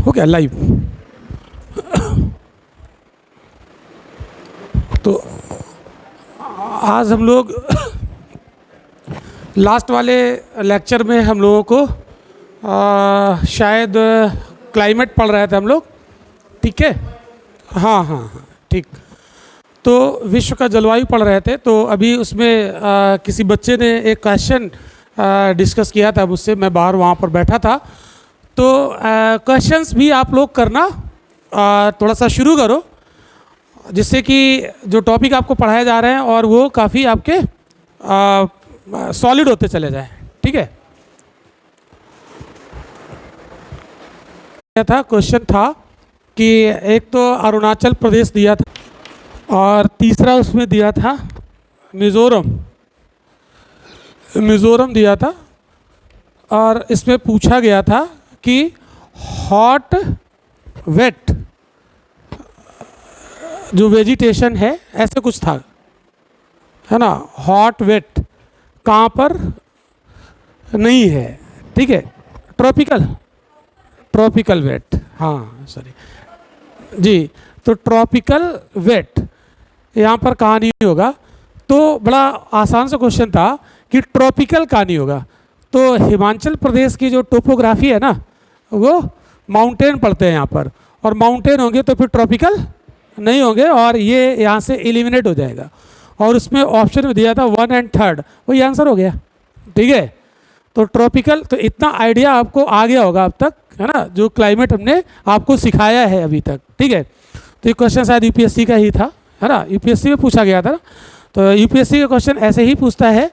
हो गया लाइव। तो आज हम लोग लास्ट वाले लेक्चर में हम लोगों को शायद क्लाइमेट पढ़ रहे थे हम लोग, ठीक है। हाँ हाँ हाँ ठीक। तो विश्व का जलवायु पढ़ रहे थे। तो अभी उसमें किसी बच्चे ने एक क्वेश्चन डिस्कस किया था मुझसे, मैं बाहर वहाँ पर बैठा था। तो क्वेश्चंस भी आप लोग करना थोड़ा सा शुरू करो, जिससे कि जो टॉपिक आपको पढ़ाए जा रहे हैं और वो काफ़ी आपके सॉलिड होते चले जाएं, ठीक है। था क्वेश्चन था कि एक तो अरुणाचल प्रदेश दिया था और तीसरा उसमें दिया था मिज़ोरम दिया था। और इसमें पूछा गया था कि हॉट वेट जो वेजिटेशन है, ऐसे कुछ था, है ना। हॉट वेट कहाँ पर नहीं है, ठीक है। ट्रॉपिकल वेट, हाँ सॉरी जी। तो ट्रॉपिकल वेट यहाँ पर कहाँ नहीं होगा। तो बड़ा आसान सा क्वेश्चन था कि ट्रॉपिकल कहाँ नहीं होगा। तो हिमाचल प्रदेश की जो टोपोग्राफी है ना, वो माउंटेन पड़ते हैं यहाँ पर, और माउंटेन होंगे तो फिर ट्रॉपिकल नहीं होंगे, और ये यहाँ से एलिमिनेट हो जाएगा। और उसमें ऑप्शन में दिया था 1 और 3, वही आंसर हो गया, ठीक है। तो ट्रॉपिकल, तो इतना आइडिया आपको आ गया होगा अब तक, है ना, जो क्लाइमेट हमने आपको सिखाया है अभी तक, ठीक है। तो ये क्वेश्चन शायद यूपीएससी का ही था, है ना, यूपीएससी में पूछा गया था ना। तो यूपीएससी का क्वेश्चन ऐसे ही पूछता है,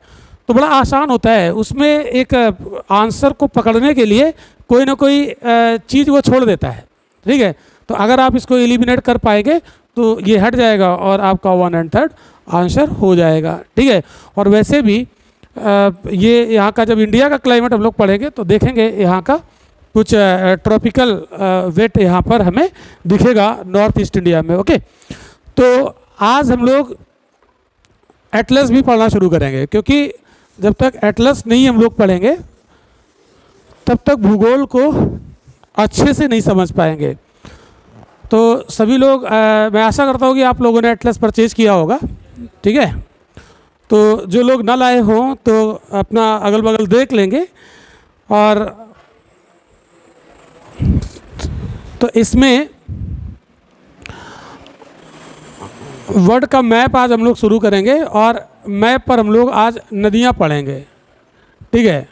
तो बड़ा आसान होता है। उसमें एक आंसर को पकड़ने के लिए कोई ना कोई चीज़ वो छोड़ देता है, ठीक है। तो अगर आप इसको एलिमिनेट कर पाएंगे तो ये हट जाएगा और आपका 1 और 3 आंसर हो जाएगा, ठीक है। और वैसे भी ये यहाँ का जब इंडिया का क्लाइमेट हम लोग पढ़ेंगे तो देखेंगे यहाँ का कुछ ट्रॉपिकल वेट यहाँ पर हमें दिखेगा नॉर्थ ईस्ट इंडिया में, ओके। तो आज हम लोग एटलस भी पढ़ना शुरू करेंगे, क्योंकि जब तक एटलस नहीं हम लोग पढ़ेंगे तब तक भूगोल को अच्छे से नहीं समझ पाएंगे। तो सभी लोग मैं आशा करता हूँ कि आप लोगों ने एटलस परचेज़ किया होगा, ठीक है। तो जो लोग न लाए हों तो अपना अगल बगल देख लेंगे। और तो इसमें वर्ल्ड का मैप आज हम लोग शुरू करेंगे, और मैप पर हम लोग आज नदियाँ पढ़ेंगे, ठीक है।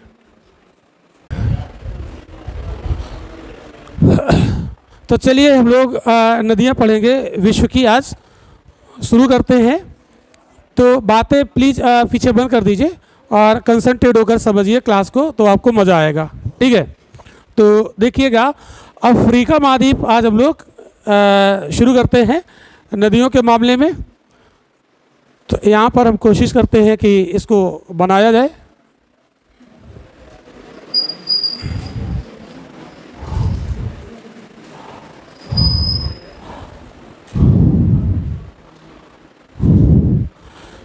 तो चलिए हम लोग नदियाँ पढ़ेंगे विश्व की, आज शुरू करते हैं। तो बातें प्लीज़ पीछे बंद कर दीजिए और कंसंट्रेट होकर समझिए क्लास को, तो आपको मज़ा आएगा, ठीक है। तो देखिएगा, अफ्रीका महाद्वीप आज हम लोग शुरू करते हैं नदियों के मामले में। तो यहाँ पर हम कोशिश करते हैं कि इसको बनाया जाए।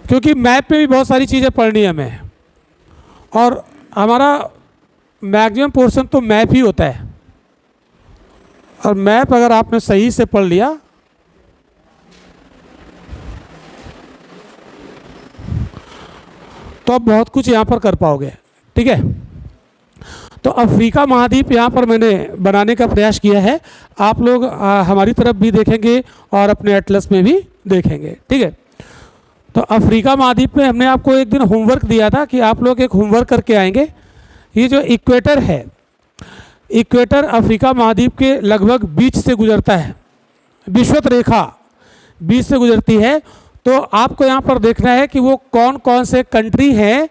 क्योंकि मैप में भी बहुत सारी चीज़ें पढ़नी है हमें, और हमारा मैक्सिमम पोर्शन तो मैप ही होता है। और मैप अगर आपने सही से पढ़ लिया तो आप बहुत कुछ यहाँ पर कर पाओगे, ठीक है। तो अफ्रीका महाद्वीप यहाँ पर मैंने बनाने का प्रयास किया है। आप लोग हमारी तरफ भी देखेंगे और अपने एटलस में भी देखेंगे, ठीक है। तो अफ्रीका महाद्वीप में हमने आपको एक दिन होमवर्क दिया था कि आप लोग एक होमवर्क करके आएंगे। ये जो इक्वेटर है, इक्वेटर अफ्रीका महाद्वीप के लगभग बीच से गुजरता है, विषुवत रेखा बीच से गुजरती है। तो आपको यहाँ पर देखना है कि वो कौन कौन से कंट्री हैं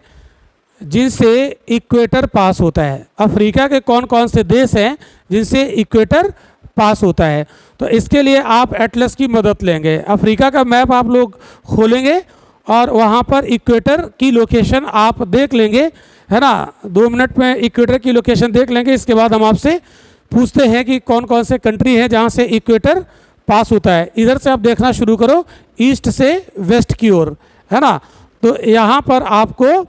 जिनसे इक्वेटर पास होता है। अफ्रीका के कौन कौन से देश हैं जिनसे इक्वेटर पास होता है। तो इसके लिए आप एटलस की मदद लेंगे। अफ्रीका का मैप आप लोग खोलेंगे और वहाँ पर इक्वेटर की लोकेशन आप देख लेंगे, है ना। 2 मिनट में इक्वेटर की लोकेशन देख लेंगे। इसके बाद हम आपसे पूछते हैं कि कौन कौन से कंट्री हैं जहाँ से इक्वेटर पास होता है। इधर से आप देखना शुरू करो, ईस्ट से वेस्ट की ओर, है ना। तो यहाँ पर आपको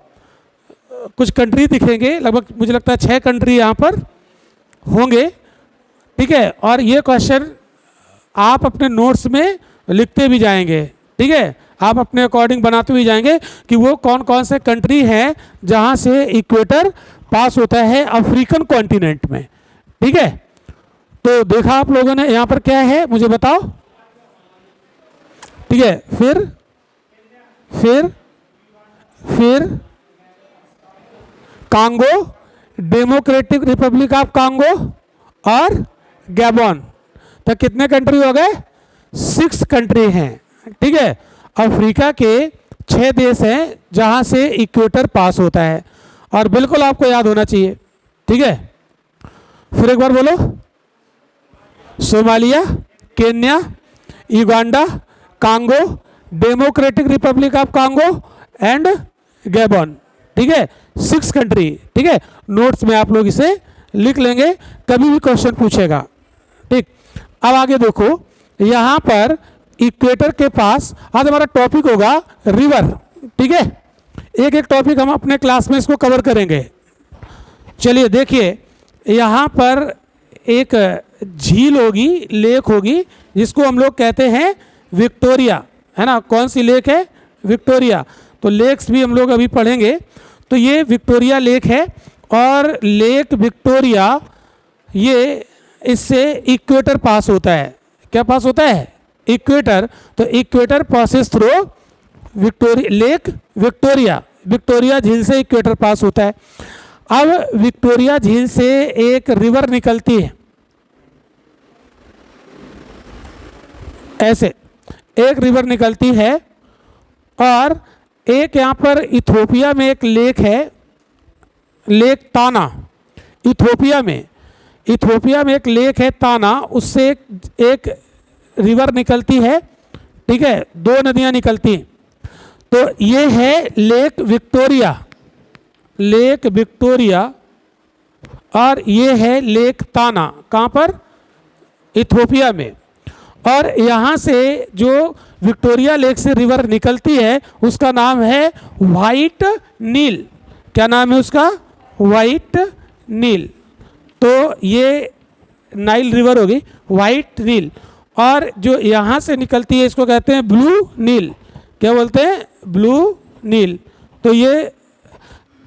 कुछ कंट्री दिखेंगे, लगभग मुझे लगता है 6 कंट्री यहाँ पर होंगे, ठीक है, और ये क्वेश्चन आप अपने नोट्स में लिखते भी जाएंगे, ठीक है, आप अपने अकॉर्डिंग बनाते भी जाएंगे कि वो कौन कौन से कंट्री हैं जहां से इक्वेटर पास होता है अफ्रीकन कॉन्टिनेंट में, ठीक है। तो देखा आप लोगों ने यहां पर क्या है मुझे बताओ, ठीक है। फिर Congo, democratic Republic of Congo और गैबोन। तो कितने कंट्री हो गए? 6 कंट्री हैं, ठीक है। अफ्रीका के 6 देश हैं जहां से इक्वेटर पास होता है, और बिल्कुल आपको याद होना चाहिए, ठीक है। फिर एक बार बोलो, Somalia, Kenya, Uganda, Congo, democratic Republic of Congo and Gabon, ठीक है। 6 कंट्री, ठीक है। नोट्स में आप लोग इसे लिख लेंगे, कभी भी क्वेश्चन पूछेगा, ठीक। अब आगे देखो, यहां पर इक्वेटर के पास आज हमारा टॉपिक होगा रिवर, ठीक है। एक एक टॉपिक हम अपने क्लास में इसको कवर करेंगे। चलिए देखिए, यहाँ पर एक झील होगी, लेक होगी, जिसको हम लोग कहते हैं विक्टोरिया, है ना। कौन सी लेक है? विक्टोरिया। तो लेक्स भी हम लोग अभी पढ़ेंगे। तो ये विक्टोरिया लेक है, और लेक विक्टोरिया ये इससे इक्वेटर पास होता है। क्या पास होता है? इक्वेटर। तो equator passes through Victoria, lake Victoria, Victoria झील से इक्वेटर पास होता है। अब विक्टोरिया झील से एक रिवर निकलती है, ऐसे एक रिवर निकलती है, और एक यहाँ पर इथोपिया में एक लेक है, लेक ताना। इथोपिया में एक लेक है ताना, उससे एक रिवर निकलती है, ठीक है। 2 नदियाँ निकलती हैं। तो ये है लेक विक्टोरिया, लेक विक्टोरिया, और ये है लेक ताना। कहाँ पर? इथोपिया में। और यहाँ से जो विक्टोरिया लेक से रिवर निकलती है उसका नाम है वाइट नील। क्या नाम है उसका? वाइट नील। तो ये नाइल रिवर होगी, वाइट नील। और जो यहाँ से निकलती है इसको कहते हैं ब्लू नील। क्या बोलते हैं? ब्लू नील। तो ये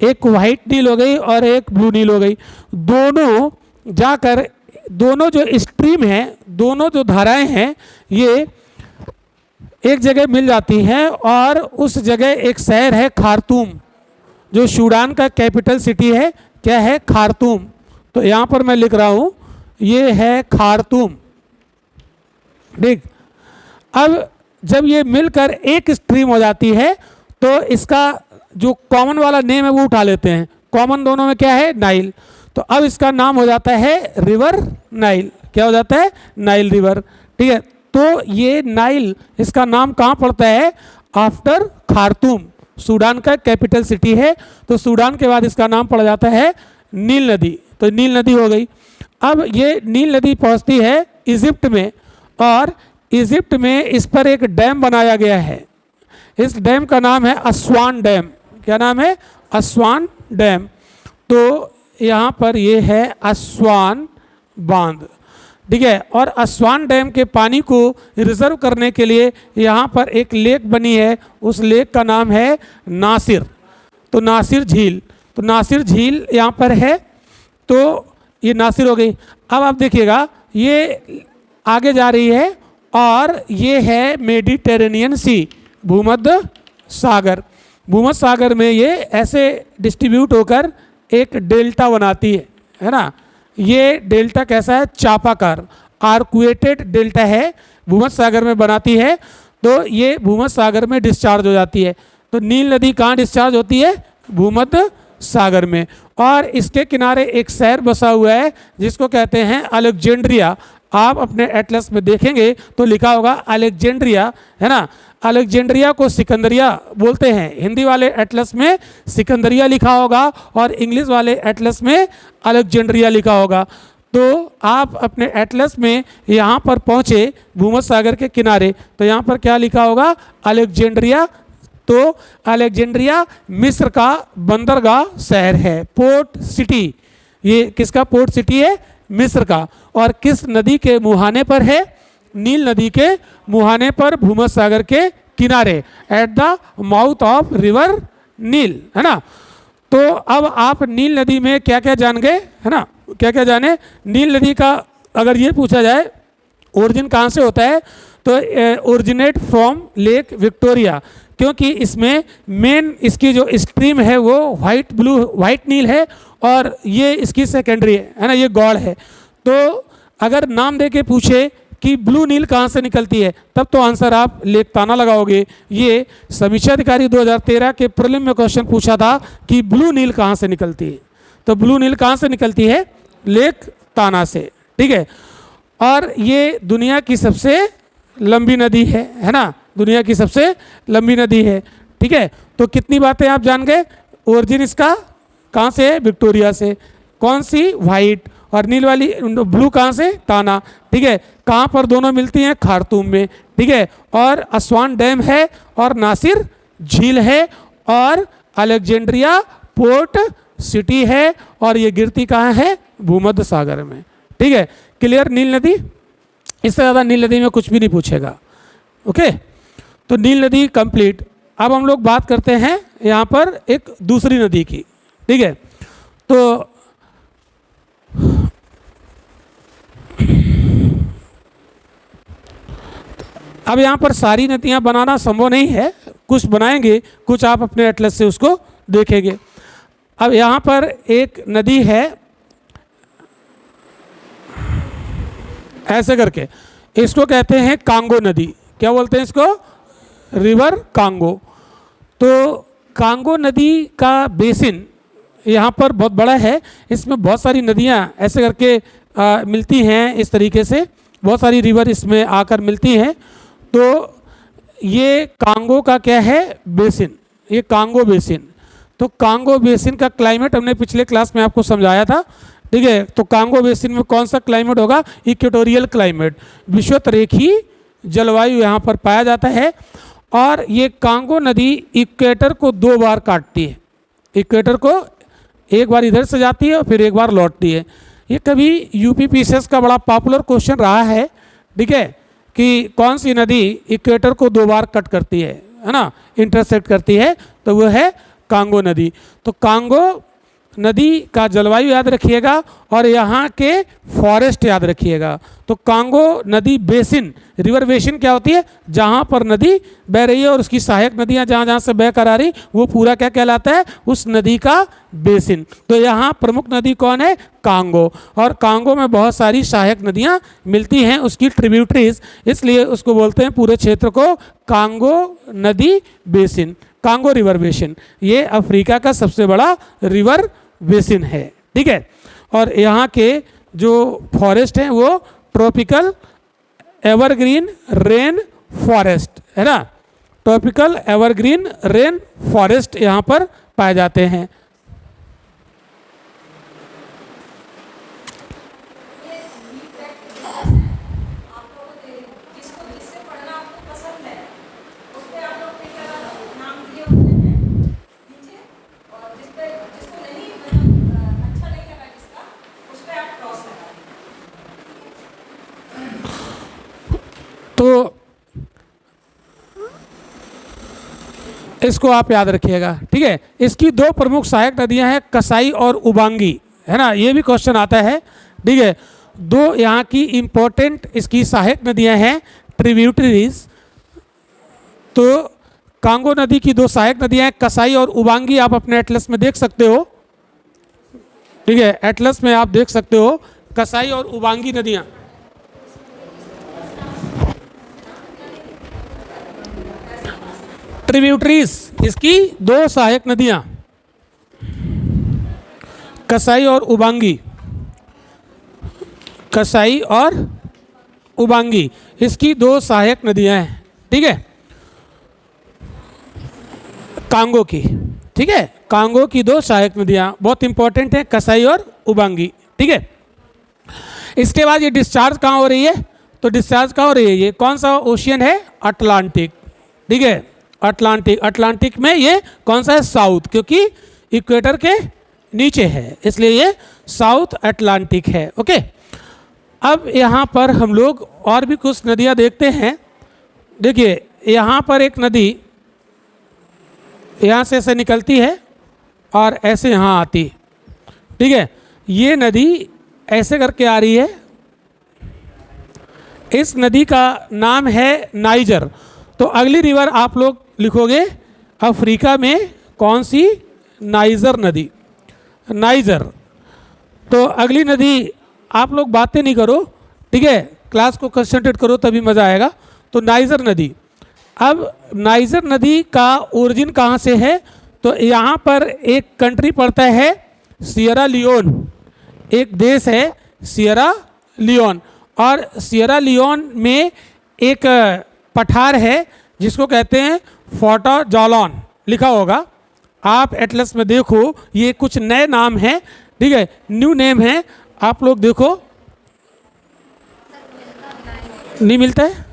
एक वाइट नील हो गई और एक ब्लू नील हो गई। दोनों जाकर, दोनों जो स्ट्रीम हैं, दोनों जो धाराएं हैं, ये एक जगह मिल जाती हैं, और उस जगह एक शहर है खार्तूम, जो सूडान का कैपिटल सिटी है। क्या है? खार्तूम। तो यहाँ पर मैं लिख रहा हूँ, ये है खार्तूम, ठीक। अब जब ये मिलकर एक स्ट्रीम हो जाती है तो इसका जो कॉमन वाला नेम है वो उठा लेते हैं। कॉमन दोनों में क्या है? नाइल। तो अब इसका नाम हो जाता है रिवर नाइल। क्या हो जाता है? नाइल रिवर, ठीक है। तो ये नाइल, इसका नाम कहाँ पड़ता है? आफ्टर खार्तूम, सूडान का कैपिटल सिटी है। तो सूडान के बाद इसका नाम पड़ जाता है नील नदी। तो नील नदी हो गई। अब ये नील नदी पहुँचती है इजिप्ट में, और इजिप्ट में इस पर एक डैम बनाया गया है। इस डैम का नाम है अस्वान डैम। क्या नाम है? Aswan dam. तो यहाँ पर ये है अस्वान बांध, ठीक है। और अस्वान डैम के पानी को रिजर्व करने के लिए यहाँ पर एक लेक बनी है, उस लेक का नाम है नासिर। तो नासिर झील, तो नासिर झील यहाँ पर है। तो ये नासिर हो गई। अब आप देखिएगा, ये आगे जा रही है, और ये है मेडिटेरेनियन सी, भूमध्य सागर। भूमध्य सागर में ये ऐसे डिस्ट्रीब्यूट होकर एक डेल्टा बनाती है ना। ये डेल्टा कैसा है? चापाकार, आर्कुएटेड डेल्टा है, भूमध्य सागर में बनाती है। तो ये भूमध्य सागर में डिस्चार्ज हो जाती है। तो नील नदी कहाँ डिस्चार्ज होती है? भूमध्य सागर में। और इसके किनारे एक शहर बसा हुआ है जिसको कहते हैं अलेक्जेंड्रिया। आप अपने एटलस में देखेंगे तो लिखा होगा अलेक्जेंड्रिया, है ना। अलेक्जेंड्रिया को सिकंदरिया बोलते हैं। हिंदी वाले एटलस में सिकंदरिया लिखा होगा, और इंग्लिश वाले एटलस में अलेक्जेंड्रिया लिखा होगा। तो आप अपने एटलस में यहाँ पर पहुँचे भूमध्य सागर के किनारे, तो यहाँ पर क्या लिखा होगा? अलेक्जेंड्रिया। तो अलेक्जेंड्रिया मिस्र का बंदरगाह शहर है, पोर्ट सिटी। ये किसका पोर्ट सिटी है? मिस्र का, और किस नदी के मुहाने पर है? नील नदी के मुहाने पर, भूमध्य सागर के किनारे, at the mouth of river Nile, है ना। तो अब आप नील नदी में क्या क्या जान गए, है ना, क्या क्या जाने। नील नदी का अगर ये पूछा जाए ओरिजिन कहाँ से होता है, तो ओरिजिनेट फ्रॉम लेक विक्टोरिया, क्योंकि इसमें मेन इसकी जो स्ट्रीम है वो वाइट नील है, और ये इसकी सेकेंडरी है ना, ये गॉड है। तो अगर नाम दे के पूछे कि ब्लू नील कहाँ से निकलती है, तब तो आंसर आप लेक ताना लगाओगे। ये समीक्षा अधिकारी 2013 के प्रीलिम में क्वेश्चन पूछा था कि ब्लू नील कहाँ से निकलती है, तो ब्लू नील कहाँ से निकलती है? लेक ताना से, ठीक है। और ये दुनिया की सबसे लंबी नदी है ना, दुनिया की सबसे लंबी नदी है, ठीक है। तो कितनी बातें आप जान गए। ओरिजिन इसका कहाँ से है? विक्टोरिया से। कौन सी? वाइट। और नील वाली ब्लू कहाँ से? ताना, ठीक है। कहाँ पर दोनों मिलती हैं? खार्तूम में, ठीक है। और असवान डैम है, और नासिर झील है, और अलेक्जेंड्रिया पोर्ट सिटी है, और ये गिरती कहाँ है? भूमध्य सागर में, ठीक है। क्लियर? नील नदी, इससे ज़्यादा नील नदी में कुछ भी नहीं पूछेगा। ओके, तो नील नदी कंप्लीट। अब हम लोग बात करते हैं यहाँ पर एक दूसरी नदी की, ठीक है। तो अब यहाँ पर सारी नदियाँ बनाना संभव नहीं है, कुछ बनाएंगे, कुछ आप अपने एटलस से उसको देखेंगे। अब यहाँ पर एक नदी है ऐसे करके, इसको कहते हैं कांगो नदी। क्या बोलते हैं इसको? River Congo. तो कांगो नदी का बेसिन यहाँ पर बहुत बड़ा है, इसमें बहुत सारी नदियाँ ऐसे करके मिलती हैं, इस तरीके से बहुत सारी रिवर इसमें आकर मिलती हैं। तो ये कांगो का क्या है? बेसिन, ये कांगो बेसिन। तो कांगो बेसिन का क्लाइमेट हमने पिछले क्लास में आपको समझाया था, ठीक है। तो कांगो बेसिन में कौन सा क्लाइमेट होगा? इक्वेटोरियल क्लाइमेट, विषुवतरेखी जलवायु यहाँ पर पाया जाता है। और ये कांगो नदी इक्वेटर को 2 बार काटती है, इक्वेटर को एक बार इधर से जाती है और फिर एक बार लौटती है। ये कभी यूपीपीसीएस का बड़ा पॉपुलर क्वेश्चन रहा है, ठीक है, कि कौन सी नदी इक्वेटर को 2 बार कट करती है ना, इंटरसेक्ट करती है, तो वो है कांगो नदी। तो कांगो नदी का जलवायु याद रखिएगा और यहाँ के फॉरेस्ट याद रखिएगा। तो कांगो नदी बेसिन, रिवर बेसिन क्या होती है? जहाँ पर नदी बह रही है और उसकी सहायक नदियाँ जहाँ जहाँ से बह कर आ रही, वो पूरा क्या कहलाता है? उस नदी का बेसिन। तो यहाँ प्रमुख नदी कौन है? कांगो। और कांगो में बहुत सारी सहायक नदियाँ मिलती हैं, उसकी ट्रिब्यूटरीज, इसलिए उसको बोलते हैं पूरे क्षेत्र को कांगो नदी बेसिन, कांगो रिवर बेसिन। ये अफ्रीका का सबसे बड़ा रिवर बेसिन है, ठीक है। और यहाँ के जो फॉरेस्ट हैं वो ट्रॉपिकल एवरग्रीन रेन फॉरेस्ट है ना, ट्रॉपिकल एवरग्रीन रेन फॉरेस्ट यहाँ पर पाए जाते हैं। तो इसको आप याद रखिएगा, ठीक है। इसकी 2 प्रमुख सहायक नदियां हैं, कसाई और उबांगी, है ना, ये भी क्वेश्चन आता है, ठीक है। 2 यहाँ की इंपॉर्टेंट इसकी सहायक नदियां हैं, ट्रिब्यूटरीज। तो कांगो नदी की 2 सहायक नदियां हैं, कसाई और उबांगी, आप अपने एटलस में देख सकते हो, ठीक है, एटलस में आप देख सकते हो कसाई और उबांगी नदियां। ट्रिब्यूटरीज इसकी 2 सहायक नदियां, कसाई और उबांगी, कसाई और उबांगी, इसकी 2 सहायक नदियां हैं, ठीक है, कांगो की, ठीक है। कांगो की 2 सहायक नदियां बहुत इंपॉर्टेंट हैं, कसाई और उबांगी, ठीक है। इसके बाद ये डिस्चार्ज कहाँ हो रही है? तो डिस्चार्ज कहाँ हो रही है? ये कौन सा ओशियन है? अटलांटिक, ठीक है, अटलांटिक। अटलांटिक में ये कौन सा है? साउथ, क्योंकि इक्वेटर के नीचे है, इसलिए ये साउथ अटलांटिक है। ओके, अब यहाँ पर हम लोग और भी कुछ नदियाँ देखते हैं। देखिए यहाँ पर एक नदी यहाँ से ऐसे निकलती है और ऐसे यहाँ आती, ठीक है। ये नदी ऐसे करके आ रही है, इस नदी का नाम है नाइजर। तो अगली रिवर आप लोग लिखोगे अफ्रीका में कौन सी, नाइजर नदी, नाइजर। तो अगली नदी आप लोग बातें नहीं करो, ठीक है, क्लास को कंसंट्रेट करो तभी मज़ा आएगा। तो नाइजर नदी, अब नाइजर नदी का ओरिजिन कहाँ से है, तो यहाँ पर एक कंट्री पड़ता है सियरा लियोन, एक देश है सियरा लियोन, और सियरा लियोन में एक पठार है जिसको कहते हैं फोर्टा जॉलॉन, लिखा होगा आप एटलस में देखो, ये कुछ नए नाम हैं, ठीक है, न्यू नेम है, आप लोग देखो। नहीं मिलता है,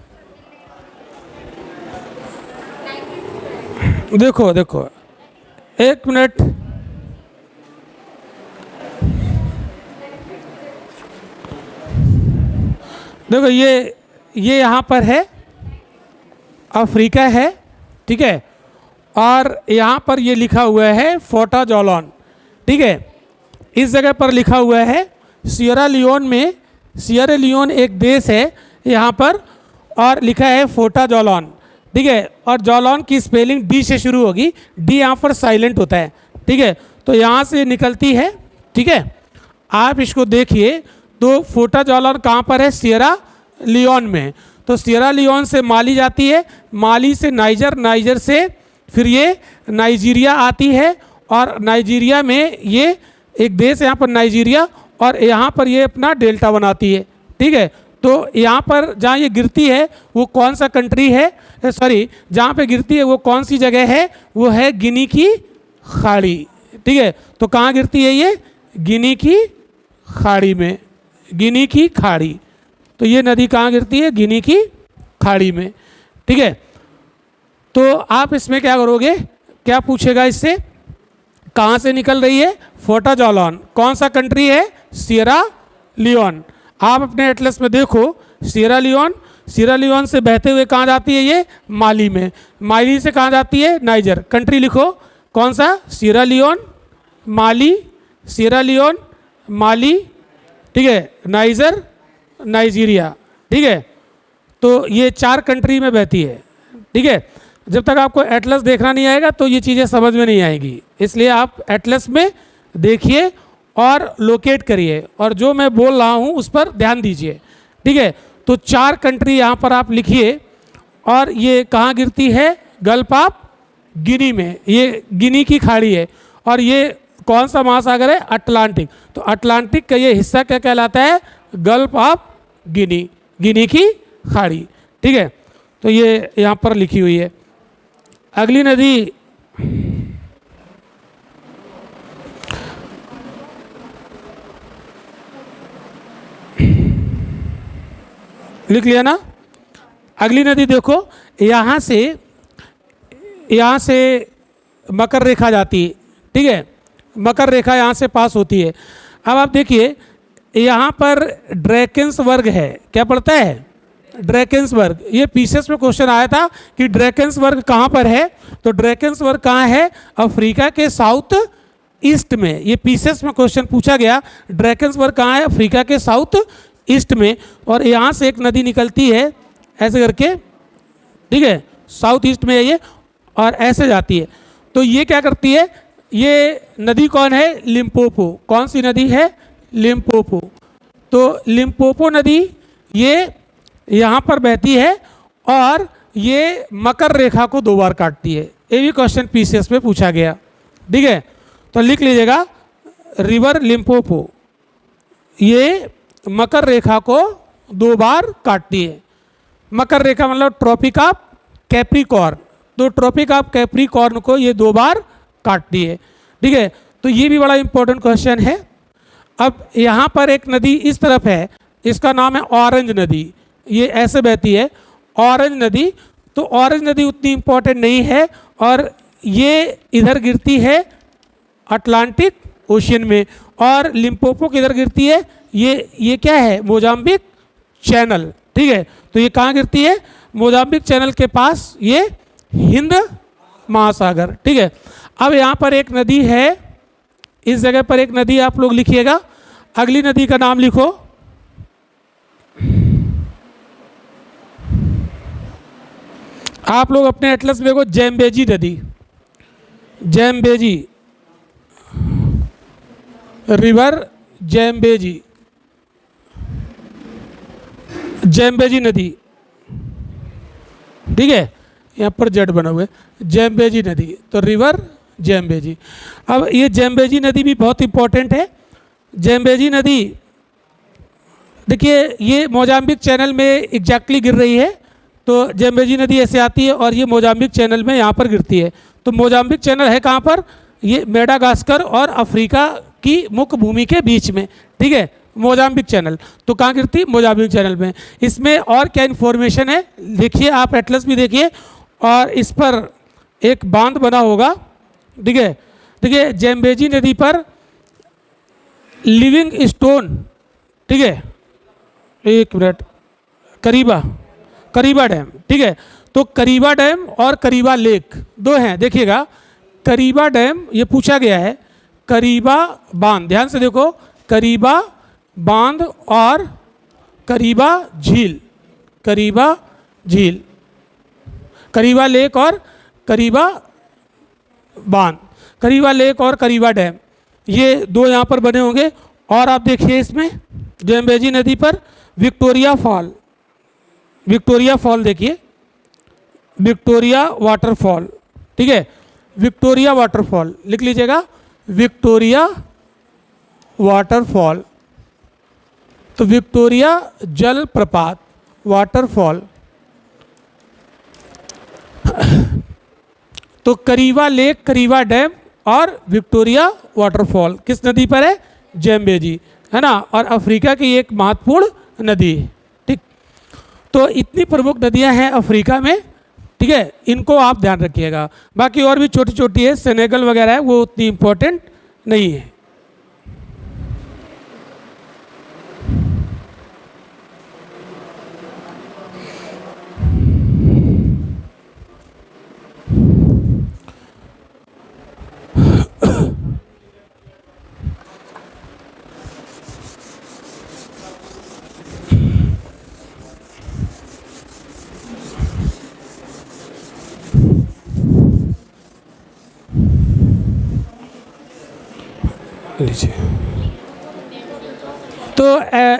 देखो देखो एक मिनट, देखो ये यहाँ पर है, अफ्रीका है, ठीक है, और यहाँ पर ये लिखा हुआ है फोर्टा जॉलॉन, ठीक है। इस जगह पर लिखा हुआ है सियरा लियोन में, सियरा लियोन एक देश है यहाँ पर, और लिखा है फोर्टा जॉलॉन, ठीक है, और जॉलॉन की स्पेलिंग डी से शुरू होगी, डी यहाँ पर साइलेंट होता है, ठीक है। तो यहाँ से निकलती है, ठीक है, आप इसको देखिए। तो फोर्टा जॉलॉन कहाँ पर है, सियरा लियोन में। तो सियरा लियोन से माली जाती है, माली से नाइजर, नाइजर से फिर ये नाइजीरिया आती है, और नाइजीरिया में ये एक देश है यहाँ पर नाइजीरिया, और यहाँ पर ये अपना डेल्टा बनाती है, ठीक है। तो यहाँ पर जहाँ ये गिरती है वो कौन सा कंट्री है, सॉरी जहाँ पे गिरती है वो कौन सी जगह है, वो है गिनी की खाड़ी, ठीक है। तो कहाँ गिरती है ये, गिनी की खाड़ी में, गिनी की खाड़ी। तो ये नदी कहाँ गिरती है, गिनी की खाड़ी में, ठीक है। तो आप इसमें क्या करोगे, क्या पूछेगा इससे, कहाँ से निकल रही है, फोर्टा जॉलॉन, कौन सा कंट्री है, सियरा लियोन। आप अपने एटलस में देखो सियरा लियोन, सियरा लियोन से बहते हुए कहाँ जाती है ये, माली में, माली से कहाँ जाती है, नाइजर। कंट्री लिखो कौन सा, सियरा लियोन, माली, सियरा लियोन, माली, ठीक है, नाइजर, नाइजीरिया, ठीक है। तो ये 4 कंट्री में बहती है, ठीक है। जब तक आपको एटलस देखना नहीं आएगा तो ये चीज़ें समझ में नहीं आएगी, इसलिए आप एटलस में देखिए और लोकेट करिए, और जो मैं बोल रहा हूँ उस पर ध्यान दीजिए, ठीक है। तो 4 कंट्री यहाँ पर आप लिखिए, और ये कहाँ गिरती है, गल्फ ऑफ गिनी में, ये गिनी की खाड़ी है, और ये कौन सा महासागर है, अटलांटिक। तो अटलांटिक का ये हिस्सा क्या कहलाता है, गल्फ ऑफ गिनी, गिनी की खाड़ी, ठीक है। तो ये यहाँ पर लिखी हुई है। अगली नदी लिख लिया ना। अगली नदी देखो, यहाँ से मकर रेखा जाती है, ठीक है, मकर रेखा यहाँ से पास होती है। अब आप देखिए यहाँ पर ड्रैकेंसबर्ग है, क्या पड़ता है, ड्रैकेंसबर्ग। ये पीसेस में क्वेश्चन आया था कि ड्रैकेंसबर्ग कहाँ पर है, तो ड्रैकेंसबर्ग कहाँ है, अफ्रीका के साउथ ईस्ट में। ये पीसेस में क्वेश्चन पूछा गया, ड्रैकेंसबर्ग कहाँ है, अफ्रीका के साउथ ईस्ट में, और यहाँ से एक नदी निकलती है ऐसे करके, ठीक है, साउथ ईस्ट में है ये, और ऐसे जाती है। तो ये क्या करती है, ये नदी कौन है, लिम्पोपो। कौन सी नदी है, लिम्पोपो। तो लिम्पोपो नदी ये यहाँ पर बहती है, और ये मकर रेखा को 2 बार काटती है। ये भी क्वेश्चन पीसीएस में पूछा गया, ठीक है। तो लिख लीजिएगा रिवर लिम्पोपो, ये मकर रेखा को 2 बार काटती है। मकर रेखा मतलब ट्रॉपिक ऑफ कैप्रिकॉर्न, तो ट्रॉपिक ऑफ कैप्रिकॉर्न को ये 2 बार काटती है, ठीक है। तो ये भी बड़ा इंपॉर्टेंट क्वेश्चन है। अब यहाँ पर एक नदी इस तरफ है, इसका नाम है ऑरेंज नदी, ये ऐसे बहती है ऑरेंज नदी। तो ऑरेंज नदी उतनी इम्पोर्टेंट नहीं है, और ये इधर गिरती है अटलांटिक ओशियन में। और लिम्पोपो किधर गिरती है, ये क्या है, मोजाम्बिक चैनल, ठीक है। तो ये कहाँ गिरती है, मोजाम्बिक चैनल के पास, ये हिंद महासागर, ठीक है। अब यहाँ पर एक नदी है, इस जगह पर एक नदी आप लोग लिखिएगा, अगली नदी का नाम लिखो, आप लोग अपने एटलस में देखो, जैम्बेजी नदी, जैम्बेजी रिवर, जैम्बेजी, जैम्बेजी नदी, ठीक है, यहाँ पर जेड बना हुआ है, जैम्बेजी नदी, तो रिवर जैम्बेजी। अब ये जैम्बेजी नदी भी बहुत इंपॉर्टेंट है। जैम्बेजी नदी देखिए ये मोजाम्बिक चैनल में एग्जैक्टली गिर रही है, तो जैम्बेजी नदी ऐसे आती है और ये मोजाम्बिक चैनल में यहाँ पर गिरती है। तो मोजाम्बिक चैनल है कहाँ पर, ये मेडागास्कर और अफ्रीका की मुख्य भूमि के बीच में, ठीक है, मोजाम्बिक चैनल। तो कहाँ गिरती, मोजाम्बिक चैनल में। इसमें और क्या इन्फॉर्मेशन है देखिए, आप एटलस भी देखिए, और इस पर एक बांध बना होगा, ठीक है। देखिए जैम्बेजी नदी पर लिविंग स्टोन, ठीक है, एक मिनट, करीबा डैम, ठीक है। तो करीबा डैम और करीबा लेक दो हैं, देखिएगा, करीबा डैम ये पूछा गया है, करीबा बांध, ध्यान से देखो, करीबा बांध और करीबा झील, करीबा झील, करीबा लेक और करीबा बांध, करीबा लेक और करीबा डैम, ये दो यहाँ पर बने होंगे। और आप देखिए इसमें जैम्बेजी नदी पर विक्टोरिया फॉल, विक्टोरिया फॉल देखिए, विक्टोरिया वाटरफॉल, ठीक है, विक्टोरिया वाटरफॉल लिख लीजिएगा, विक्टोरिया वाटरफॉल, तो विक्टोरिया जल प्रपात, वाटरफॉल। तो करीबा लेक, करीबा डैम और विक्टोरिया वाटरफॉल किस नदी पर है, जैम्बेजी, है ना, और अफ्रीका की एक महत्वपूर्ण नदी, ठीक। तो इतनी प्रमुख नदियां हैं अफ्रीका में, ठीक है, इनको आप ध्यान रखिएगा। बाकी और भी छोटी छोटी है, सेनेगल वगैरह है, वो उतनी इम्पोर्टेंट नहीं है। लीजिए, तो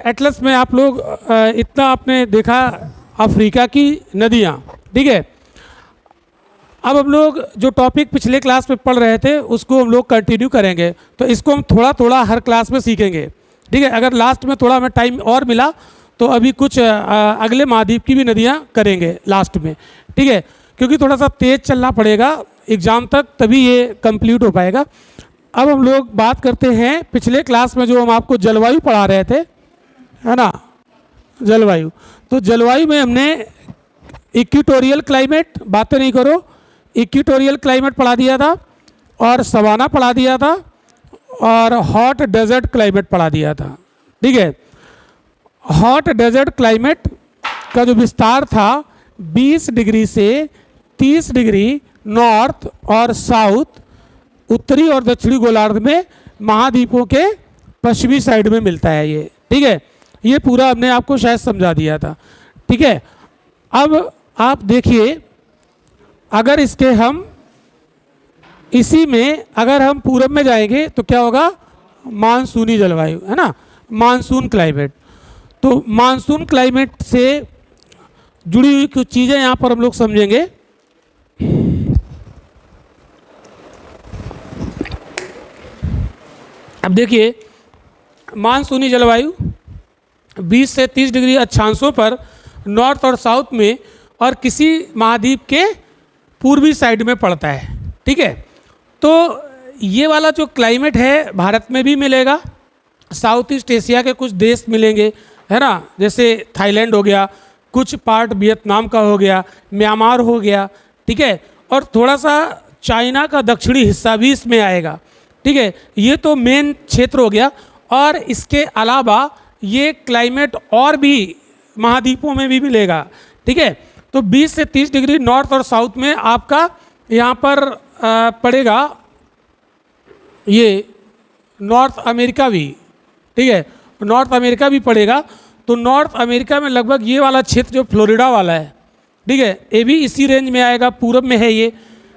एटलस में आप लोग इतना आपने देखा अफ्रीका की नदियाँ, ठीक है। अब हम लोग जो टॉपिक पिछले क्लास में पढ़ रहे थे उसको हम लोग कंटिन्यू करेंगे, तो इसको हम थोड़ा थोड़ा हर क्लास में सीखेंगे, ठीक है। अगर लास्ट में थोड़ा हमें टाइम और मिला तो अभी कुछ अगले महाद्वीप की भी नदियाँ करेंगे लास्ट में, ठीक है, क्योंकि थोड़ा सा तेज़ चलना पड़ेगा एग्ज़ाम तक, तभी ये कंप्लीट हो पाएगा। अब हम लोग बात करते हैं पिछले क्लास में जो हम आपको जलवायु पढ़ा रहे थे, है ना, जलवायु। तो जलवायु में हमने इक्वेटोरियल क्लाइमेट, बातें नहीं करो, इक्वेटोरियल क्लाइमेट पढ़ा दिया था, और सवाना पढ़ा दिया था, और हॉट डेजर्ट क्लाइमेट पढ़ा दिया था, ठीक है। हॉट डेजर्ट क्लाइमेट का जो विस्तार था 20 डिग्री से 30 डिग्री नॉर्थ और साउथ, उत्तरी और दक्षिणी गोलार्ध में महाद्वीपों के पश्चिमी साइड में मिलता है ये, ठीक है। ये पूरा हमने आपको शायद समझा दिया था, ठीक है। अब आप देखिए, अगर इसके हम इसी में अगर हम पूरब में जाएंगे तो क्या होगा, मानसूनी जलवायु, है ना, मानसून क्लाइमेट। तो मानसून क्लाइमेट से जुड़ी हुई कुछ चीज़ें यहाँ पर हम लोग समझेंगे। अब देखिए, मानसूनी जलवायु 20 से 30 डिग्री अक्षांशों पर नॉर्थ और साउथ में और किसी महाद्वीप के पूर्वी साइड में पड़ता है, ठीक है। तो ये वाला जो क्लाइमेट है भारत में भी मिलेगा, साउथ ईस्ट एशिया के कुछ देश मिलेंगे, है ना, जैसे थाईलैंड हो गया, कुछ पार्ट वियतनाम का हो गया, म्यांमार हो गया, ठीक है, और थोड़ा सा चाइना का दक्षिणी हिस्सा भी इसमें आएगा, ठीक है, ये तो मेन क्षेत्र हो गया। और इसके अलावा ये क्लाइमेट और भी महाद्वीपों में भी मिलेगा। ठीक है, तो 20 से 30 डिग्री नॉर्थ और साउथ में आपका यहाँ पर पड़ेगा ये नॉर्थ अमेरिका भी। ठीक है, नॉर्थ अमेरिका भी पड़ेगा। तो नॉर्थ अमेरिका में लगभग ये वाला क्षेत्र जो फ्लोरिडा वाला है, ठीक है, ये भी इसी रेंज में आएगा। पूरब में है ये,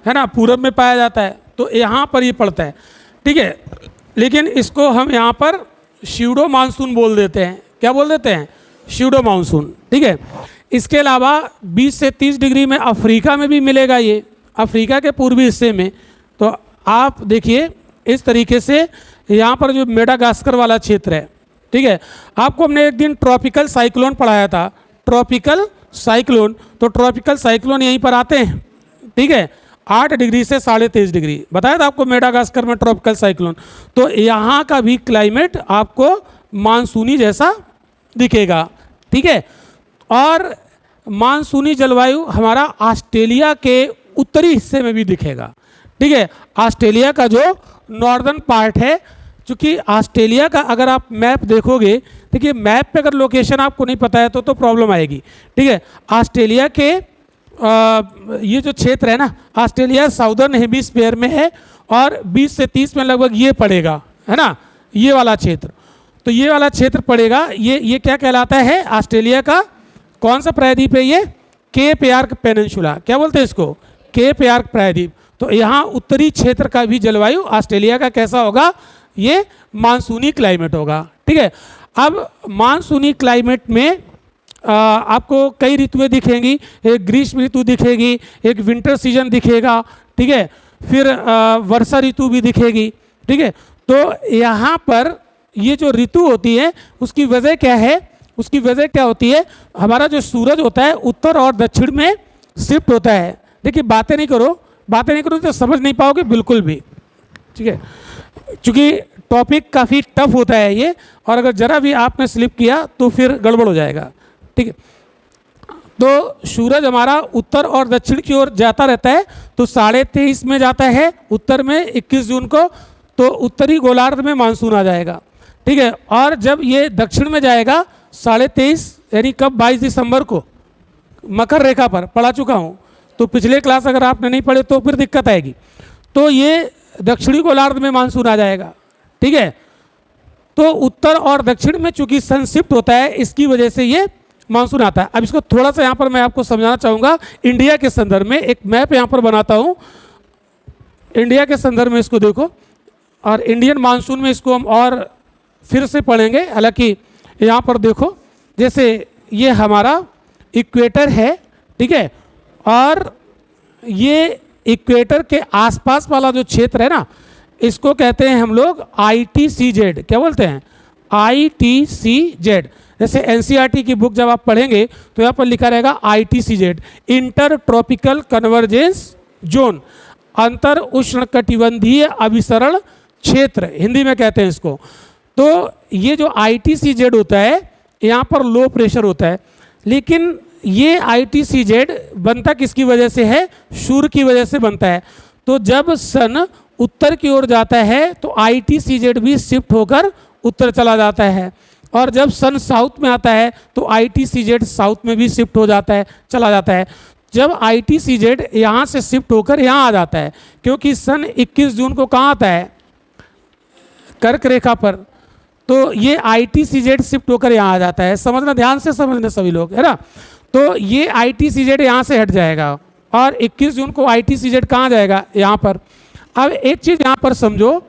है ना, पूरब में पाया जाता है, तो यहाँ पर ये पड़ता है। ठीक है, लेकिन इसको हम यहाँ पर स्यूडो मानसून बोल देते हैं। क्या बोल देते हैं? Pseudo monsoon. ठीक है, इसके अलावा 20 से 30 डिग्री में अफ्रीका में भी मिलेगा, ये अफ्रीका के पूर्वी हिस्से में। तो आप देखिए इस तरीके से यहाँ पर जो मेडागास्कर वाला क्षेत्र है, ठीक है, आपको हमने एक दिन ट्रॉपिकल साइक्लोन पढ़ाया था, ट्रॉपिकल साइक्लोन। तो ट्रॉपिकल साइक्लोन यहीं पर आते हैं। ठीक है, 8 डिग्री से 23.5 डिग्री बताया था आपको मेडागास्कर में ट्रॉपिकल साइक्लोन। तो यहाँ का भी क्लाइमेट आपको मानसूनी जैसा दिखेगा। ठीक है, और मानसूनी जलवायु हमारा ऑस्ट्रेलिया के उत्तरी हिस्से में भी दिखेगा। ठीक है, ऑस्ट्रेलिया का जो नॉर्दर्न पार्ट है, क्योंकि ऑस्ट्रेलिया का अगर आप मैप देखोगे, देखिए मैप पे अगर लोकेशन आपको नहीं पता है तो प्रॉब्लम आएगी। ठीक है, ऑस्ट्रेलिया के ये जो क्षेत्र है ना, ऑस्ट्रेलिया साउदर्न हेमिस्फीयर में है और 20 से 30 में लगभग ये पड़ेगा, है ना, ये वाला क्षेत्र। तो ये वाला क्षेत्र पड़ेगा, ये क्या कहलाता है? ऑस्ट्रेलिया का कौन सा प्रायद्वीप है ये? Cape York peninsula. क्या बोलते हैं इसको? केप यार्क प्रायद्वीप। तो यहाँ उत्तरी क्षेत्र का भी जलवायु ऑस्ट्रेलिया का कैसा होगा? ये मानसूनी क्लाइमेट होगा। ठीक है, अब मानसूनी क्लाइमेट में आपको कई ऋतुएं दिखेंगी। एक ग्रीष्म ऋतु दिखेगी, एक विंटर सीजन दिखेगा। ठीक है, फिर वर्षा ऋतु भी दिखेगी। ठीक है, तो यहाँ पर ये जो ऋतु होती है उसकी वजह क्या है? उसकी वजह क्या होती है? हमारा जो सूरज होता है उत्तर और दक्षिण में शिफ्ट होता है। देखिए बातें नहीं करो तो समझ नहीं पाओगे बिल्कुल भी। ठीक है, क्योंकि टॉपिक काफ़ी टफ होता है ये, और अगर ज़रा भी आपने स्लिप किया तो फिर गड़बड़ हो जाएगा। ठीक है, तो सूरज हमारा उत्तर और दक्षिण की ओर जाता रहता है। तो 23:30 में जाता है उत्तर में 21 जून को, तो उत्तरी गोलार्ध में मानसून आ जाएगा। ठीक है, और जब ये दक्षिण में जाएगा 23:30 यानी कब? 22 दिसंबर को मकर रेखा पर पढ़ा चुका हूँ। तो पिछले क्लास अगर आपने नहीं पढ़े तो फिर दिक्कत आएगी। तो ये दक्षिणी गोलार्ध में मानसून आ जाएगा। ठीक है, तो उत्तर और दक्षिण में चूंकि सन शिफ्ट होता है, इसकी वजह से ये मानसून आता है। अब इसको थोड़ा सा यहाँ पर मैं आपको समझाना चाहूँगा इंडिया के संदर्भ में। एक मैप यहाँ पर बनाता हूँ, इंडिया के संदर्भ में इसको देखो, और इंडियन मानसून में इसको हम और फिर से पढ़ेंगे। हालांकि यहाँ पर देखो, जैसे ये हमारा इक्वेटर है, ठीक है, और ये इक्वेटर के आसपास वाला जो क्षेत्र है ना, इसको कहते हैं हम लोग ITCZ। क्या बोलते हैं? ITCZ। जैसे NCERT की बुक जब आप पढ़ेंगे तो यहाँ पर लिखा रहेगा ITCZ, inter tropical convergence zone, अंतर उष्णकटिबंधीय अभिसरण क्षेत्र हिंदी में कहते हैं इसको। तो ये जो ITCZ होता है, यहाँ पर लो प्रेशर होता है, लेकिन ये ITCZ बनता किसकी वजह से है? सूर्य की वजह से बनता है। तो जब सन उत्तर की ओर जाता है तो ITCZ भी शिफ्ट होकर उत्तर चला जाता है, और जब सन साउथ में आता है तो ITCZ साउथ में भी शिफ्ट हो जाता है, चला जाता है। जब ITCZ यहाँ से शिफ्ट होकर यहाँ आ जाता है, क्योंकि सन 21 जून को कहाँ आता है? कर्क रेखा पर। तो ये ITCZ शिफ्ट होकर यहाँ आ जाता है। समझना, ध्यान से समझना सभी लोग, है ना। तो ये ITCZ यहाँ से हट जाएगा, और 21 जून को ITCZ कहाँ जाएगा? यहाँ पर। अब एक चीज़ यहाँ पर समझो,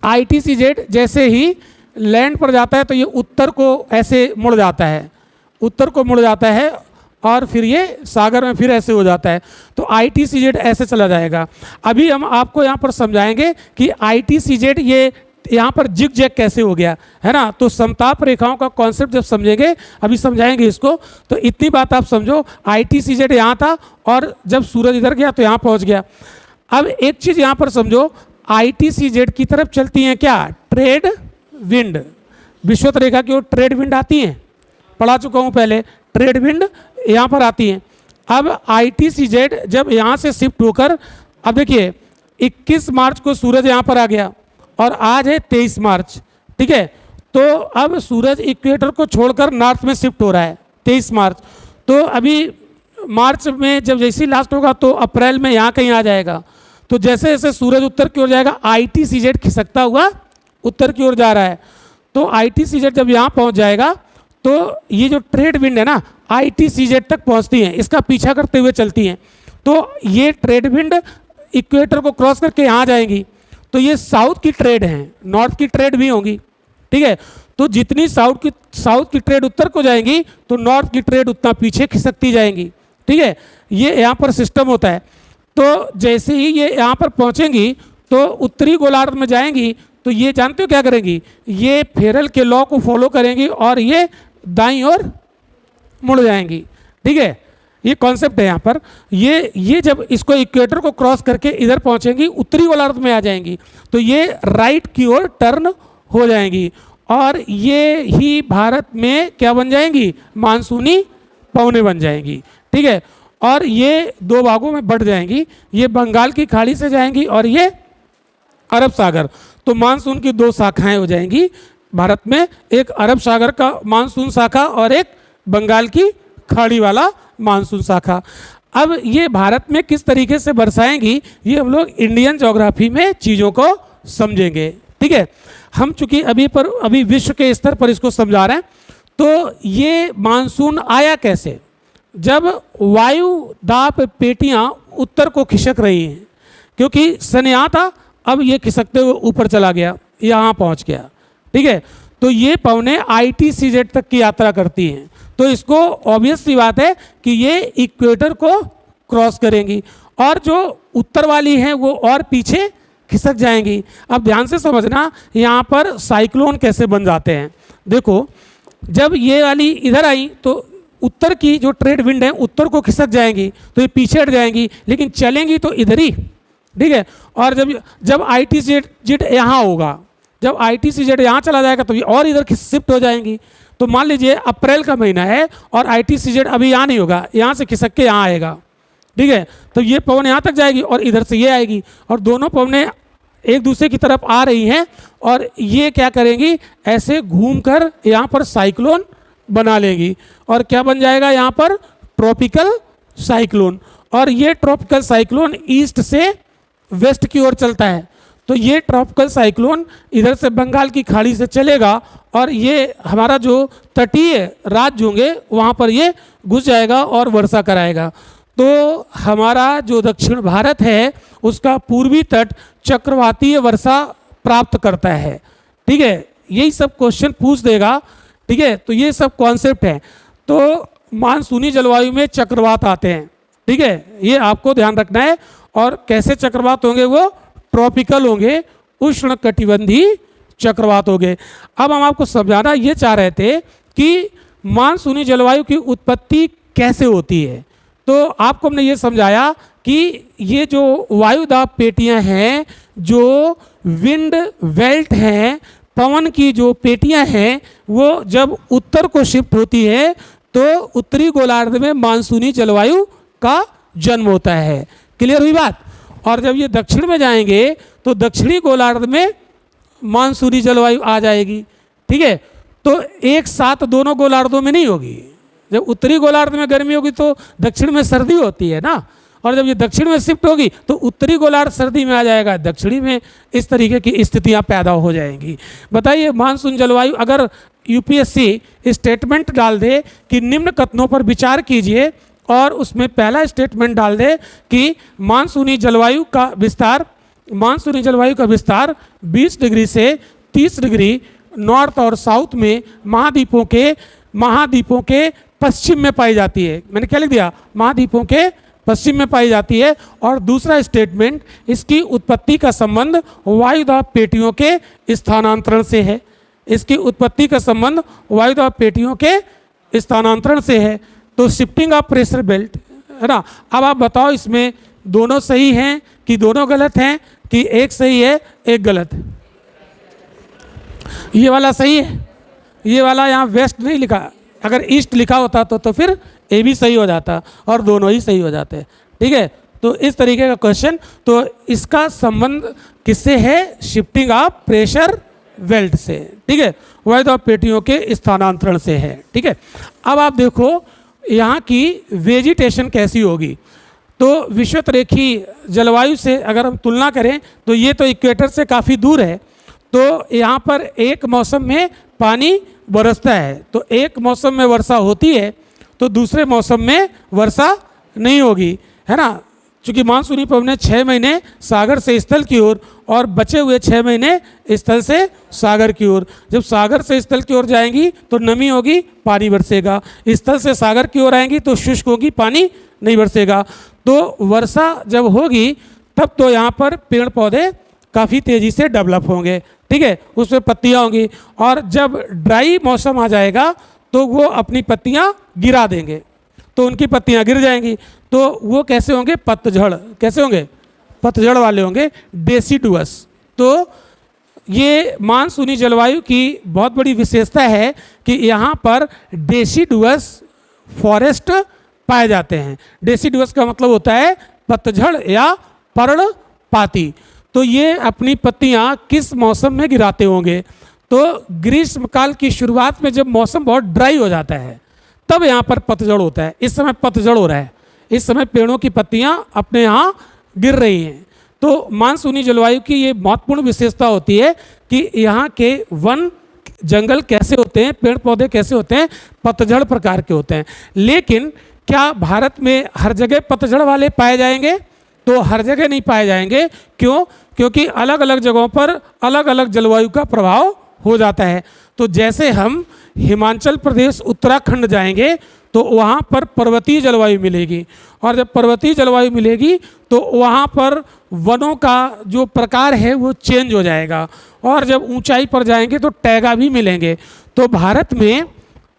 ITCZ जैसे ही लैंड पर जाता है तो ये उत्तर को ऐसे मुड़ जाता है, उत्तर को मुड़ जाता है, और फिर ये सागर में फिर ऐसे हो जाता है। तो ITCZ ऐसे चला जाएगा। अभी हम आपको यहाँ पर समझाएंगे कि ITCZ ये यहाँ पर जिग जैग कैसे हो गया, है ना। तो समताप रेखाओं का कॉन्सेप्ट जब समझेंगे, अभी समझाएंगे इसको। तो इतनी बात आप समझो, ITCZ यहाँ था और जब सूरज इधर गया तो यहाँ पहुँच गया। अब एक चीज़ यहाँ पर समझो, ITCZ की तरफ चलती हैं क्या? ट्रेड विंड, विषुवत रेखा की ओर ट्रेड विंड आती हैं, पढ़ा चुका हूँ पहले। ट्रेड विंड यहाँ पर आती हैं। अब ITCZ जब यहाँ से शिफ्ट होकर, अब देखिए 21 मार्च को सूरज यहाँ पर आ गया, और आज है 23 मार्च, ठीक है। तो अब सूरज इक्वेटर को छोड़कर नॉर्थ में शिफ्ट हो रहा है 23 मार्च। तो अभी मार्च में जब जैसे ही लास्ट होगा तो अप्रैल में यहाँ कहीं आ जाएगा। तो जैसे जैसे सूरज उत्तर की ओर जाएगा ITCZ खिसकता हुआ उत्तर की ओर जा रहा है। तो ITCZ जब यहाँ पहुँच जाएगा तो ये जो ट्रेड विंड है ना ITCZ तक पहुँचती हैं, इसका पीछा करते हुए चलती हैं। तो ये ट्रेड विंड इक्वेटर को क्रॉस करके यहाँ जाएंगी। तो ये साउथ की ट्रेड हैं, नॉर्थ की ट्रेड भी होंगी, ठीक है। तो जितनी साउथ की ट्रेड उत्तर को जाएंगी तो नॉर्थ की ट्रेड उतना पीछे खिसकती जाएंगी, ठीक है। ये यहाँ पर सिस्टम होता है। तो जैसे ही ये यहाँ पर पहुँचेंगी तो उत्तरी गोलार्ध में जाएंगी तो ये जानते हो क्या करेंगी, ये फेरल के लॉ को फॉलो करेंगी और ये दाईं ओर मुड़ जाएंगी, ठीक है। ये कॉन्सेप्ट है यहाँ पर। ये जब इसको इक्वेटर को क्रॉस करके इधर पहुँचेंगी उत्तरी गोलार्ध में आ जाएंगी तो ये राइट की ओर टर्न हो जाएंगी और ये ही भारत में क्या बन जाएंगी, मानसूनी पवनें बन जाएंगी, ठीक है। और ये दो भागों में बढ़ जाएंगी, ये बंगाल की खाड़ी से जाएंगी और ये अरब सागर। तो मानसून की दो शाखाएं हो जाएंगी भारत में, एक अरब सागर का मानसून शाखा और एक बंगाल की खाड़ी वाला मानसून शाखा। अब ये भारत में किस तरीके से बरसाएंगी ये हम लोग इंडियन ज्योग्राफी में चीज़ों को समझेंगे, ठीक है। हम चूंकि अभी विश्व के स्तर पर इसको समझा रहे हैं। तो ये मानसून आया कैसे, जब वायु दाब पेटियां उत्तर को खिसक रही हैं, क्योंकि सन यहाँ था, अब ये खिसकते हुए ऊपर चला गया, यहाँ पहुँच गया, ठीक है। तो ये पवनें ITCZ तक की यात्रा करती हैं। तो इसको ऑब्वियस सी बात है कि ये इक्वेटर को क्रॉस करेंगी और जो उत्तर वाली हैं वो और पीछे खिसक जाएंगी। अब ध्यान से समझना यहाँ पर साइक्लोन कैसे बन जाते हैं। देखो, जब ये वाली इधर आई तो उत्तर की जो ट्रेड विंड है उत्तर को खिसक जाएंगी तो ये पीछे हट जाएंगी, लेकिन चलेंगी तो इधर ही, ठीक है। और जब ITCZ यहाँ होगा, जब ITCZ यहाँ चला जाएगा तो ये और इधर शिफ्ट हो जाएंगी। तो मान लीजिए अप्रैल का महीना है और ITCZ अभी यहाँ नहीं होगा, यहाँ से खिसक के यहाँ आएगा, ठीक है। तो ये पवन यहाँ तक जाएगी और इधर से ये आएगी और दोनों पवनें एक दूसरे की तरफ आ रही हैं और ये क्या करेंगी, ऐसे घूमकर यहाँ पर साइक्लोन बना लेंगी और क्या बन जाएगा यहाँ पर, ट्रॉपिकल साइक्लोन। और ये ट्रॉपिकल साइक्लोन ईस्ट से वेस्ट की ओर चलता है। तो ये ट्रॉपिकल साइक्लोन इधर से बंगाल की खाड़ी से चलेगा और ये हमारा जो तटीय राज्य होंगे वहाँ पर ये घुस जाएगा और वर्षा कराएगा। तो हमारा जो दक्षिण भारत है उसका पूर्वी तट चक्रवातीय वर्षा प्राप्त करता है, ठीक है। यही सब क्वेश्चन पूछ देगा, ठीक है। तो ये सब कॉन्सेप्ट है। तो मानसूनी जलवायु में चक्रवात आते हैं, ठीक है, ये आपको ध्यान रखना है। और कैसे चक्रवात होंगे, वो ट्रॉपिकल होंगे, उष्ण कटिबंधीय चक्रवात होंगे। अब हम आपको समझाना ये चाह रहे थे कि मानसूनी जलवायु की उत्पत्ति कैसे होती है। तो आपको हमने ये समझाया कि ये जो वायुदाब पेटियां हैं, जो विंड बेल्ट हैं, पवन की जो पेटियां हैं, वो जब उत्तर को शिफ्ट होती है तो उत्तरी गोलार्ध में मानसूनी जलवायु का जन्म होता है। क्लियर हुई बात। और जब ये दक्षिण में जाएंगे तो दक्षिणी गोलार्ध में मानसूनी जलवायु आ जाएगी, ठीक है। तो एक साथ दोनों गोलार्धों में नहीं होगी। जब उत्तरी गोलार्ध में गर्मी होगी तो दक्षिण में सर्दी होती है ना, और जब ये दक्षिण में शिफ्ट होगी तो उत्तरी गोलार्ध सर्दी में आ जाएगा, दक्षिणी में। इस तरीके की स्थितियां पैदा हो जाएंगी। बताइए, मानसून जलवायु, अगर UPSC स्टेटमेंट डाल दे कि निम्न कथनों पर विचार कीजिए और उसमें पहला स्टेटमेंट डाल दे कि मानसूनी जलवायु का विस्तार 20 डिग्री से 30 डिग्री नॉर्थ और साउथ में महाद्वीपों के पश्चिम में पाई जाती है। मैंने क्या लिख दिया, महाद्वीपों के पश्चिम में पाई जाती है। और दूसरा स्टेटमेंट, इसकी उत्पत्ति का संबंध वायुदाब पेटियों के स्थानांतरण से है। इसकी उत्पत्ति का संबंध वायुदाब पेटियों के स्थानांतरण से है। तो शिफ्टिंग ऑफ प्रेशर बेल्ट है ना। अब आप बताओ, इसमें दोनों सही हैं कि दोनों गलत हैं, कि एक सही है एक गलत। ये वाला सही है, ये वाला यहाँ वेस्ट नहीं लिखा। अगर ईस्ट लिखा होता तो फिर ए भी सही हो जाता और दोनों ही सही हो जाते, ठीक है। तो इस तरीके का क्वेश्चन, तो इसका संबंध किससे है? शिफ्टिंग ऑफ प्रेशर वेल्ट से, ठीक है, वैध पेटियों के स्थानांतरण से है, ठीक है। अब आप देखो यहाँ की वेजिटेशन कैसी होगी। तो विषुवतरेखी जलवायु से अगर हम तुलना करें तो ये तो इक्वेटर से काफ़ी दूर है, तो यहाँ पर एक मौसम में पानी बरसता है, तो एक मौसम में वर्षा होती है तो दूसरे मौसम में वर्षा नहीं होगी, है ना। चूँकि मानसूनी पवनें 6 महीने सागर से स्थल की ओर और बचे हुए 6 महीने स्थल से सागर की ओर। जब सागर से स्थल की ओर जाएंगी तो नमी होगी, पानी बरसेगा, स्थल से सागर की ओर आएंगी तो शुष्क होगी, पानी नहीं बरसेगा। तो वर्षा जब होगी तब तो यहाँ पर पेड़ पौधे काफ़ी तेज़ी से डेवलप होंगे, ठीक है, उसमें पत्तियाँ होंगी, और जब ड्राई मौसम आ जाएगा तो वो अपनी पत्तियाँ गिरा देंगे, तो उनकी पत्तियाँ गिर जाएंगी, तो वो कैसे होंगे? पतझड़। कैसे होंगे? पतझड़ वाले होंगे, डेसिडुअस। तो ये मानसूनी जलवायु की बहुत बड़ी विशेषता है कि यहाँ पर डेसिडुअस फॉरेस्ट पाए जाते हैं। डेसिडुअस का मतलब होता है पतझड़ या पर्णपाती। तो ये अपनी पत्तियाँ किस मौसम में गिराते होंगे? तो ग्रीष्मकाल की शुरुआत में जब मौसम बहुत ड्राई हो जाता है तब यहाँ पर पतझड़ होता है। इस समय पतझड़ हो रहा है, इस समय पेड़ों की पत्तियाँ अपने यहाँ गिर रही हैं। तो मानसूनी जलवायु की ये महत्वपूर्ण विशेषता होती है कि यहाँ के वन जंगल कैसे होते हैं, पेड़ पौधे कैसे होते हैं? पतझड़ प्रकार के होते हैं। लेकिन क्या भारत में हर जगह पतझड़ वाले पाए जाएंगे? तो हर जगह नहीं पाए जाएंगे। क्यों? क्योंकि अलग अलग जगहों पर अलग अलग जलवायु का प्रभाव हो जाता है। तो जैसे हम हिमाचल प्रदेश उत्तराखंड जाएंगे तो वहाँ पर पर्वतीय जलवायु मिलेगी, और जब पर्वतीय जलवायु मिलेगी तो वहाँ पर वनों का जो प्रकार है वो चेंज हो जाएगा, और जब ऊंचाई पर जाएंगे तो टैगा भी मिलेंगे। तो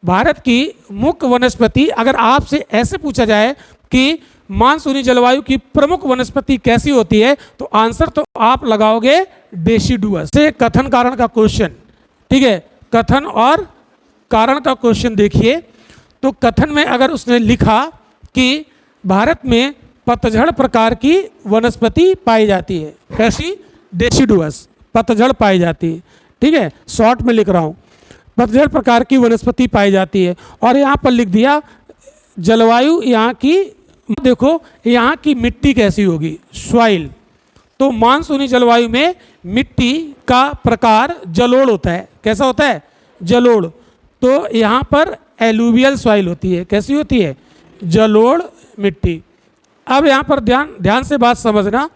भारत की मुख्य वनस्पति, अगर आपसे ऐसे पूछा जाए कि मानसूनी जलवायु की प्रमुख वनस्पति कैसी होती है, तो आंसर तो आप लगाओगे डेसिडुअस। से कथन कारण का क्वेश्चन, ठीक है, कथन और कारण का क्वेश्चन देखिए। तो कथन में अगर उसने लिखा कि भारत में पतझड़ प्रकार की वनस्पति पाई जाती है, कैसी? डेसिडुअस, पतझड़ पाई जाती है, ठीक है, शॉर्ट में लिख रहा हूँ, पतझड़ प्रकार की वनस्पति पाई जाती है। और यहाँ पर लिख दिया जलवायु यहाँ की, देखो यहाँ की मिट्टी कैसी होगी, सॉइल। तो मानसूनी जलवायु में मिट्टी का प्रकार जलोढ़ होता है। कैसा होता है? जलोढ़। तो यहाँ पर एलुवियल सॉइल होती है। कैसी होती है? जलोढ़ मिट्टी। अब यहाँ पर ध्यान से बात समझना,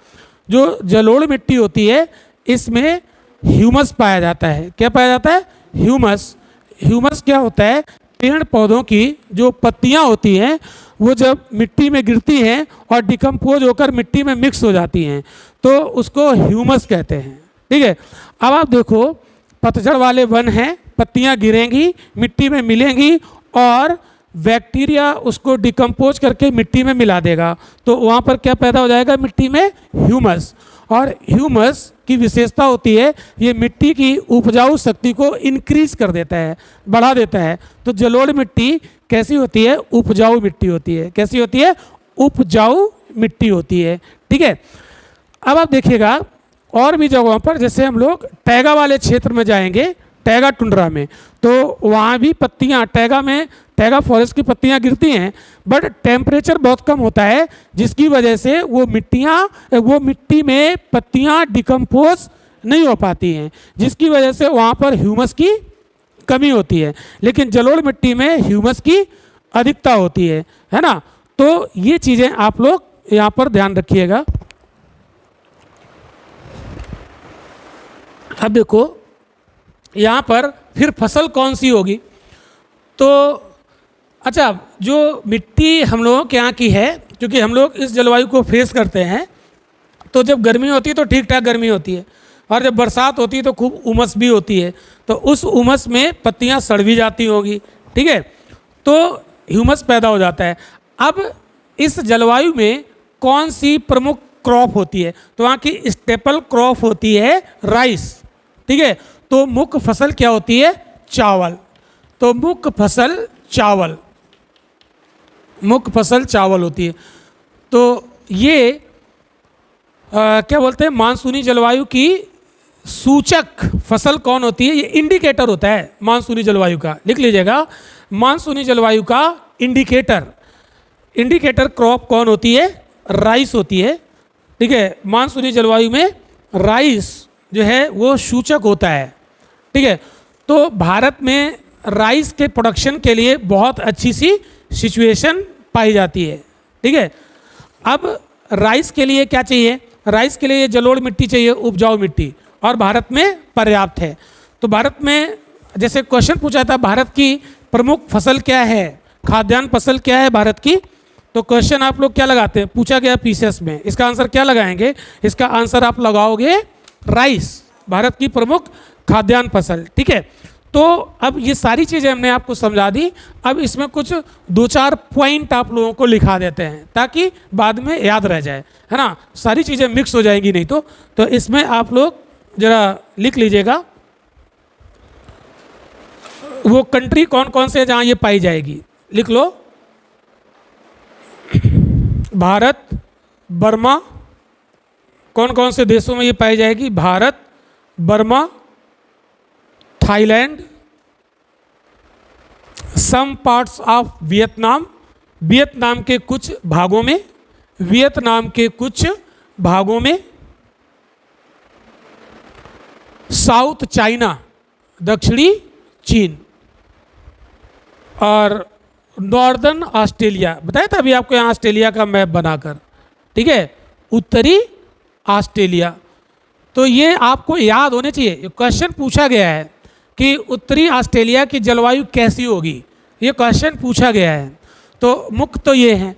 जो जलोढ़ मिट्टी होती है इसमें ह्यूमस पाया जाता है। क्या पाया जाता है? ह्यूमस। ह्यूमस क्या होता है? पेड़ पौधों की जो पत्तियाँ होती हैं वो जब मिट्टी में गिरती हैं और डिकम्पोज होकर मिट्टी में मिक्स हो जाती हैं तो उसको ह्यूमस कहते हैं, ठीक है। अब आप देखो पतझड़ वाले वन हैं, पत्तियाँ गिरेंगी, मिट्टी में मिलेंगी और बैक्टीरिया उसको डिकम्पोज करके मिट्टी में मिला देगा, तो वहाँ पर क्या पैदा हो जाएगा? मिट्टी में ह्यूमस। और ह्यूमस की विशेषता होती है ये मिट्टी की उपजाऊ शक्ति को इंक्रीज कर देता है, बढ़ा देता है। तो जलोढ़ मिट्टी कैसी होती है? उपजाऊ मिट्टी होती है। कैसी होती है? उपजाऊ मिट्टी होती है, ठीक है। अब आप देखिएगा और भी जगहों पर, जैसे हम लोग टैगा वाले क्षेत्र में जाएंगे, टैगा टुंड्रा में, तो वहाँ भी पत्तियाँ टैगा फॉरेस्ट की पत्तियाँ गिरती हैं, बट टेम्परेचर बहुत कम होता है जिसकी वजह से वो मिट्टी में पत्तियाँ डिकम्पोज नहीं हो पाती हैं, जिसकी वजह से वहाँ पर ह्यूमस की कमी होती है। लेकिन जलोढ़ मिट्टी में ह्यूमस की अधिकता होती है ना। तो ये चीज़ें आप लोग यहाँ पर ध्यान रखिएगा। अब देखो यहाँ पर फिर फसल कौन सी होगी? तो अच्छा, जो मिट्टी हम लोगों के यहाँ की है, क्योंकि हम लोग इस जलवायु को फेस करते हैं, तो जब गर्मी होती है तो ठीक ठाक गर्मी होती है, और जब बरसात होती है तो खूब उमस भी होती है, तो उस उमस में पत्तियाँ सड़ भी जाती होगी, ठीक है, तो ह्यूमस पैदा हो जाता है। अब इस जलवायु में कौन सी प्रमुख क्रॉप होती है? तो वहाँ की स्टेपल क्रॉप होती है राइस, ठीक है। तो मुख्य फसल क्या होती है? चावल। तो मुख्य फसल चावल होती है। तो ये क्या बोलते हैं, मानसूनी जलवायु की सूचक फसल कौन होती है, ये इंडिकेटर होता है मानसूनी जलवायु का, लिख लीजिएगा। मानसूनी जलवायु का इंडिकेटर क्रॉप कौन होती है, राइस होती है। ठीक है, मानसूनी जलवायु में राइस जो है वो सूचक होता है। ठीक है, तो भारत में राइस के प्रोडक्शन के लिए बहुत अच्छी सी सिचुएशन पाई जाती है। ठीक है, अब राइस के लिए क्या चाहिए, राइस के लिए जलोढ़ मिट्टी चाहिए, उपजाऊ मिट्टी, और भारत में पर्याप्त है। तो भारत में जैसे क्वेश्चन पूछा था भारत की प्रमुख फसल क्या है, खाद्यान्न फसल क्या है भारत की, तो क्वेश्चन आप लोग क्या लगाते हैं, पूछा गया पीसीएस में, इसका आंसर क्या लगाएंगे, इसका आंसर आप लगाओगे राइस, भारत की प्रमुख खाद्यान्न फसल। ठीक है, तो अब ये सारी चीज़ें हमने आपको समझा दी। अब इसमें कुछ 2-4 पॉइंट आप लोगों को लिखा देते हैं ताकि बाद में याद रह जाए, है ना, सारी चीज़ें मिक्स हो जाएंगी नहीं तो इसमें आप लोग जरा लिख लीजिएगा वो कंट्री कौन कौन से जहाँ ये पाई जाएगी, लिख लो। भारत, बर्मा, कौन कौन से देशों में ये पाई जाएगी, Bharat, Burma, Thailand, some parts of Vietnam, Vietnam के कुछ भागों में, वियतनाम के कुछ भागों में, साउथ चाइना, दक्षिणी चीन, और नॉर्दर्न ऑस्ट्रेलिया, बताया था अभी आपको यहाँ ऑस्ट्रेलिया का मैप बनाकर। ठीक है, उत्तरी ऑस्ट्रेलिया। तो ये आपको याद होने चाहिए, क्वेश्चन पूछा गया है कि उत्तरी ऑस्ट्रेलिया की जलवायु कैसी होगी, ये क्वेश्चन पूछा गया है। तो मुख्य तो ये हैं,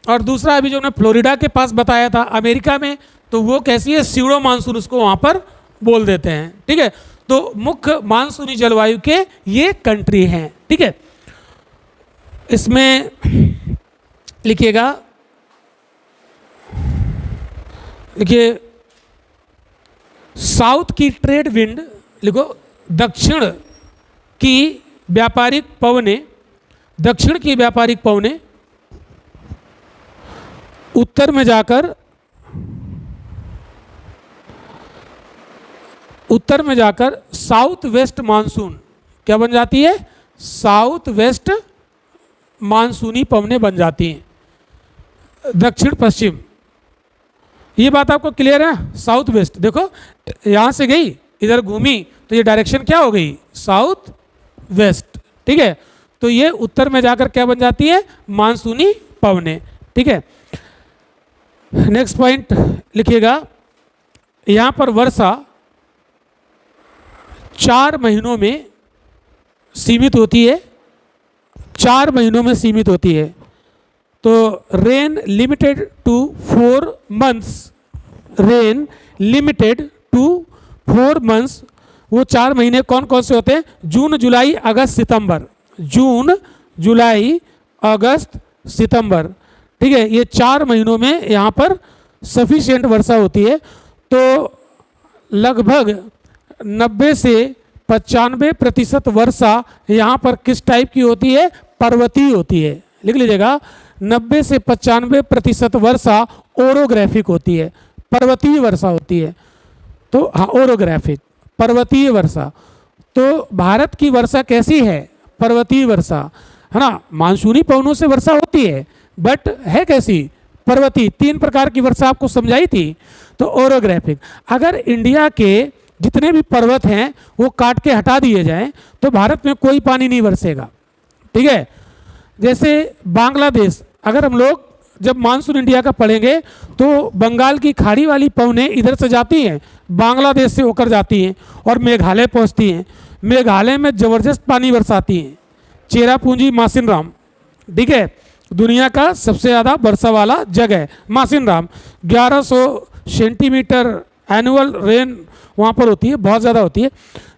और दूसरा अभी जो हमने फ्लोरिडा के पास बताया था अमेरिका में, तो वो कैसी है, स्यूडो मानसून उसको वहाँ पर बोल देते हैं। ठीक है, तो मुख्य मानसूनी जलवायु के ये कंट्री हैं। ठीक है, इसमें लिखिएगा, देखिए साउथ की ट्रेड विंड लिखो, दक्षिण की व्यापारिक पवनें, दक्षिण की व्यापारिक पवनें उत्तर में जाकर साउथ वेस्ट मानसून क्या बन जाती है, साउथ वेस्ट मानसूनी पवनें बन जाती हैं, दक्षिण पश्चिम। ये बात आपको क्लियर है, साउथ वेस्ट, देखो यहाँ से गई इधर घूमी तो ये डायरेक्शन क्या हो गई, साउथ वेस्ट। ठीक है, तो ये उत्तर में जाकर क्या बन जाती है, मानसूनी पवनें। ठीक है, नेक्स्ट पॉइंट लिखिएगा, यहाँ पर वर्षा 4 महीनों में सीमित होती है, 4 महीनों में सीमित होती है। तो rain limited to 4 months, rain limited to 4 months, वो 4 महीने कौन कौन से होते हैं, जून, जुलाई, अगस्त, सितंबर, जून, जुलाई, अगस्त, सितंबर। ठीक है, ये 4 महीनों में यहाँ पर सफिशिएंट वर्षा होती है। तो लगभग 90 से 95% वर्षा यहाँ पर किस टाइप की होती है, पर्वतीय होती है, लिख लीजिएगा। 90 से 95% वर्षा ओरोग्राफिक होती है, पर्वतीय वर्षा होती है। तो हाँ, ओरोग्राफिक, पर्वतीय वर्षा। तो भारत की वर्षा कैसी है, पर्वतीय वर्षा, है ना, मानसूनी पवनों से वर्षा होती है बट है कैसी, पर्वतीय। 3 प्रकार की वर्षा आपको समझाई थी। तो ओरोग्राफिक, अगर इंडिया के जितने भी पर्वत हैं वो काट के हटा दिए जाएं तो भारत में कोई पानी नहीं बरसेगा। ठीक है, जैसे बांग्लादेश, अगर हम लोग जब मानसून इंडिया का पढ़ेंगे तो बंगाल की खाड़ी वाली पवनें इधर से जाती हैं, बांग्लादेश से होकर जाती हैं और मेघालय पहुंचती हैं। मेघालय में ज़बरदस्त पानी बरसाती हैं, चेरापूंजी, मासिनराम। ठीक है, दुनिया का सबसे ज़्यादा वर्षा वाला जगह है मासिनराम। 1100 सेंटीमीटर एनुअल रेन वहाँ पर होती है, बहुत ज़्यादा होती है,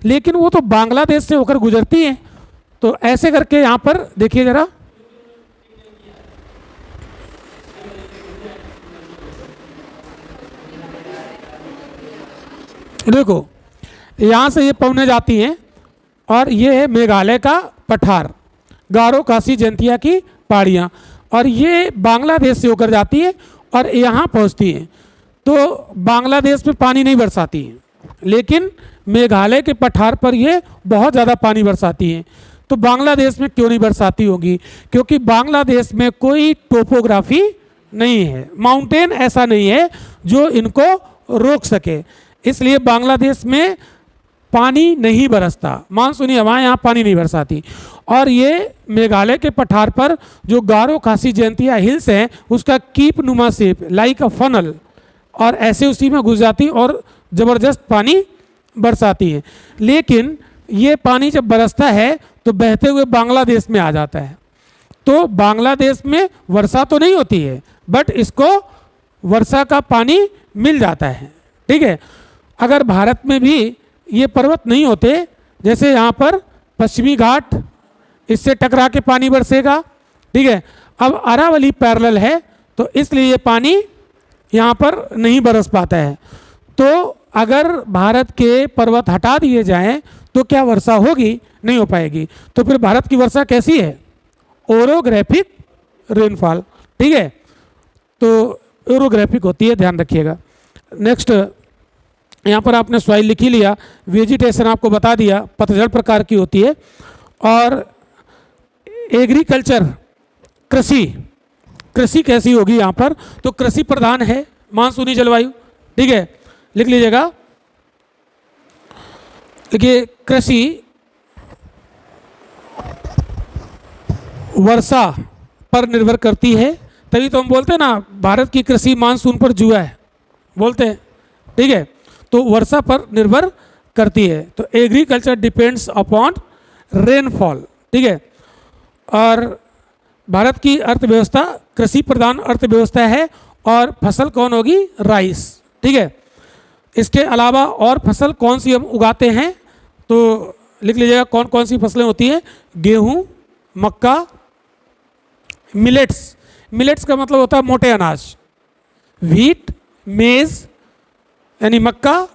लेकिन वो तो बांग्लादेश से होकर गुजरती हैं। तो ऐसे करके यहाँ पर देखिए ज़रा, देखो यहाँ से ये पवनें जाती हैं और ये है मेघालय का पठार, गारो, खासी, जयंतिया की पहाड़ियाँ, और ये बांग्लादेश से होकर जाती है और यहाँ पहुँचती हैं तो बांग्लादेश में पानी नहीं बरसाती हैं, लेकिन मेघालय के पठार पर ये बहुत ज़्यादा पानी बरसाती हैं। तो बांग्लादेश में क्यों नहीं बरसाती होगी? क्योंकि बांग्लादेश में कोई टोपोग्राफी नहीं है, माउंटेन ऐसा नहीं है जो इनको रोक सके, इसलिए बांग्लादेश में पानी नहीं बरसता, मानसूनी हवाएं यहाँ पानी नहीं बरसाती। और ये मेघालय के पठार पर जो गारो खासी जयंतिया हिल्स हैं उसका कीप नुमा शेप लाइक अ फनल, और ऐसे उसी में घुस जाती और ज़बरदस्त पानी बरसाती है। लेकिन ये पानी जब बरसता है तो बहते हुए बांग्लादेश में आ जाता है। तो बांग्लादेश में वर्षा तो नहीं होती है, बट इसको वर्षा का पानी मिल जाता है। ठीक है, अगर भारत में भी ये पर्वत नहीं होते, जैसे यहाँ पर पश्चिमी घाट, इससे टकरा के पानी बरसेगा। ठीक है, अब अरावली पैरेलल है तो इसलिए ये पानी यहाँ पर नहीं बरस पाता है। तो अगर भारत के पर्वत हटा दिए जाएं तो क्या वर्षा होगी? नहीं हो पाएगी। तो फिर भारत की वर्षा कैसी है? Orographic rainfall. ठीक है, तो ओरोग्राफिक होती है, ध्यान रखिएगा। नेक्स्ट, यहाँ पर आपने सॉइल लिख ही लिया, वेजिटेशन आपको बता दिया पतझड़ प्रकार की होती है। और एग्रीकल्चर, कृषि, कृषि कैसी होगी यहाँ पर? तो कृषि प्रधान है, मानसूनी जलवायु। ठीक है, लिख लीजिएगा। देखिए, कृषि वर्षा पर निर्भर करती है, तभी तो हम बोलते हैं ना भारत की कृषि मानसून पर जुआ है, बोलते हैं। ठीक है, तो वर्षा पर निर्भर करती है। तो एग्रीकल्चर डिपेंड्स अपॉन रेनफॉल। ठीक है, और भारत की अर्थव्यवस्था कृषि प्रधान अर्थव्यवस्था है, और फसल कौन होगी? राइस। ठीक है, इसके अलावा और फसल कौन सी हम उगाते हैं? तो लिख लीजिएगा कौन कौन सी फसलें होती हैं। गेहूँ, मक्का, मिलेट्स, मिलेट्स का मतलब होता है मोटे अनाज, व्हीट, मेज यानी मक्का,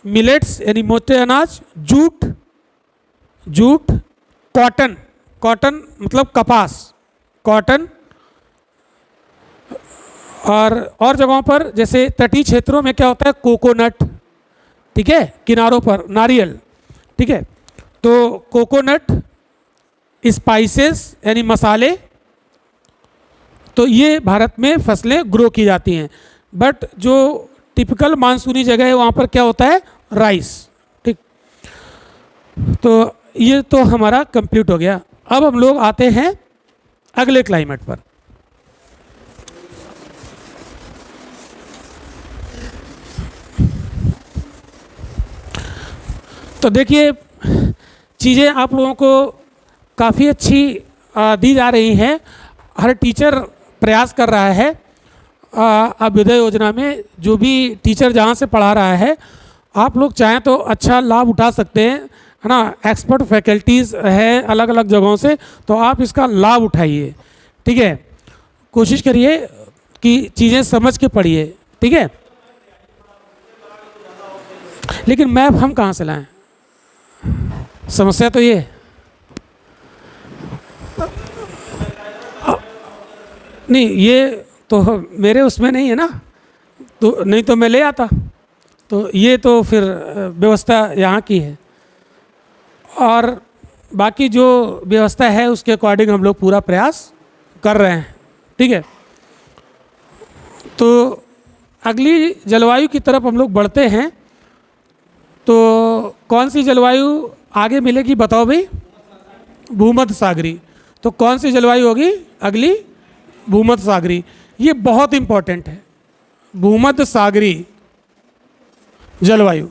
मिलेट्स यानी मोटे अनाज, जूट, जूट, कॉटन, कॉटन मतलब कपास, कॉटन। और जगहों पर जैसे तटीय क्षेत्रों में क्या होता है? कोकोनट। ठीक है, किनारों पर नारियल। ठीक है, तो कोकोनट, स्पाइसेस यानी मसाले, तो ये भारत में फसलें ग्रो की जाती हैं। बट जो टिपिकल मानसूनी जगह है वहाँ पर क्या होता है? राइस। ठीक, तो ये तो हमारा कंप्लीट हो गया। अब हम लोग आते हैं अगले क्लाइमेट पर। तो देखिए, चीज़ें आप लोगों को काफ़ी अच्छी दी जा रही हैं। हर टीचर प्रयास कर रहा है अभ्युदय योजना में, जो भी टीचर जहाँ से पढ़ा रहा है, आप लोग चाहें तो अच्छा लाभ उठा सकते हैं, है ना। एक्सपर्ट फैकल्टीज़ है अलग अलग जगहों से, तो आप इसका लाभ उठाइए। ठीक है, कोशिश करिए कि चीज़ें समझ के पढ़िए। ठीक है, लेकिन मैप हम कहाँ से लाएं? समस्या तो ये है। नहीं, ये तो मेरे उसमें नहीं है ना, तो नहीं तो मैं ले आता। तो ये तो फिर व्यवस्था यहाँ की है, और बाकी जो व्यवस्था है उसके अकॉर्डिंग हम लोग पूरा प्रयास कर रहे हैं। ठीक है, तो अगली जलवायु की तरफ हम लोग बढ़ते हैं। तो कौन सी जलवायु आगे मिलेगी बताओ भाई? भूमध्य सागरी। तो कौन सी जलवायु होगी अगली? भूमध्य सागरी। ये बहुत इम्पोर्टेंट है, भूमध्य सागरी जलवायु,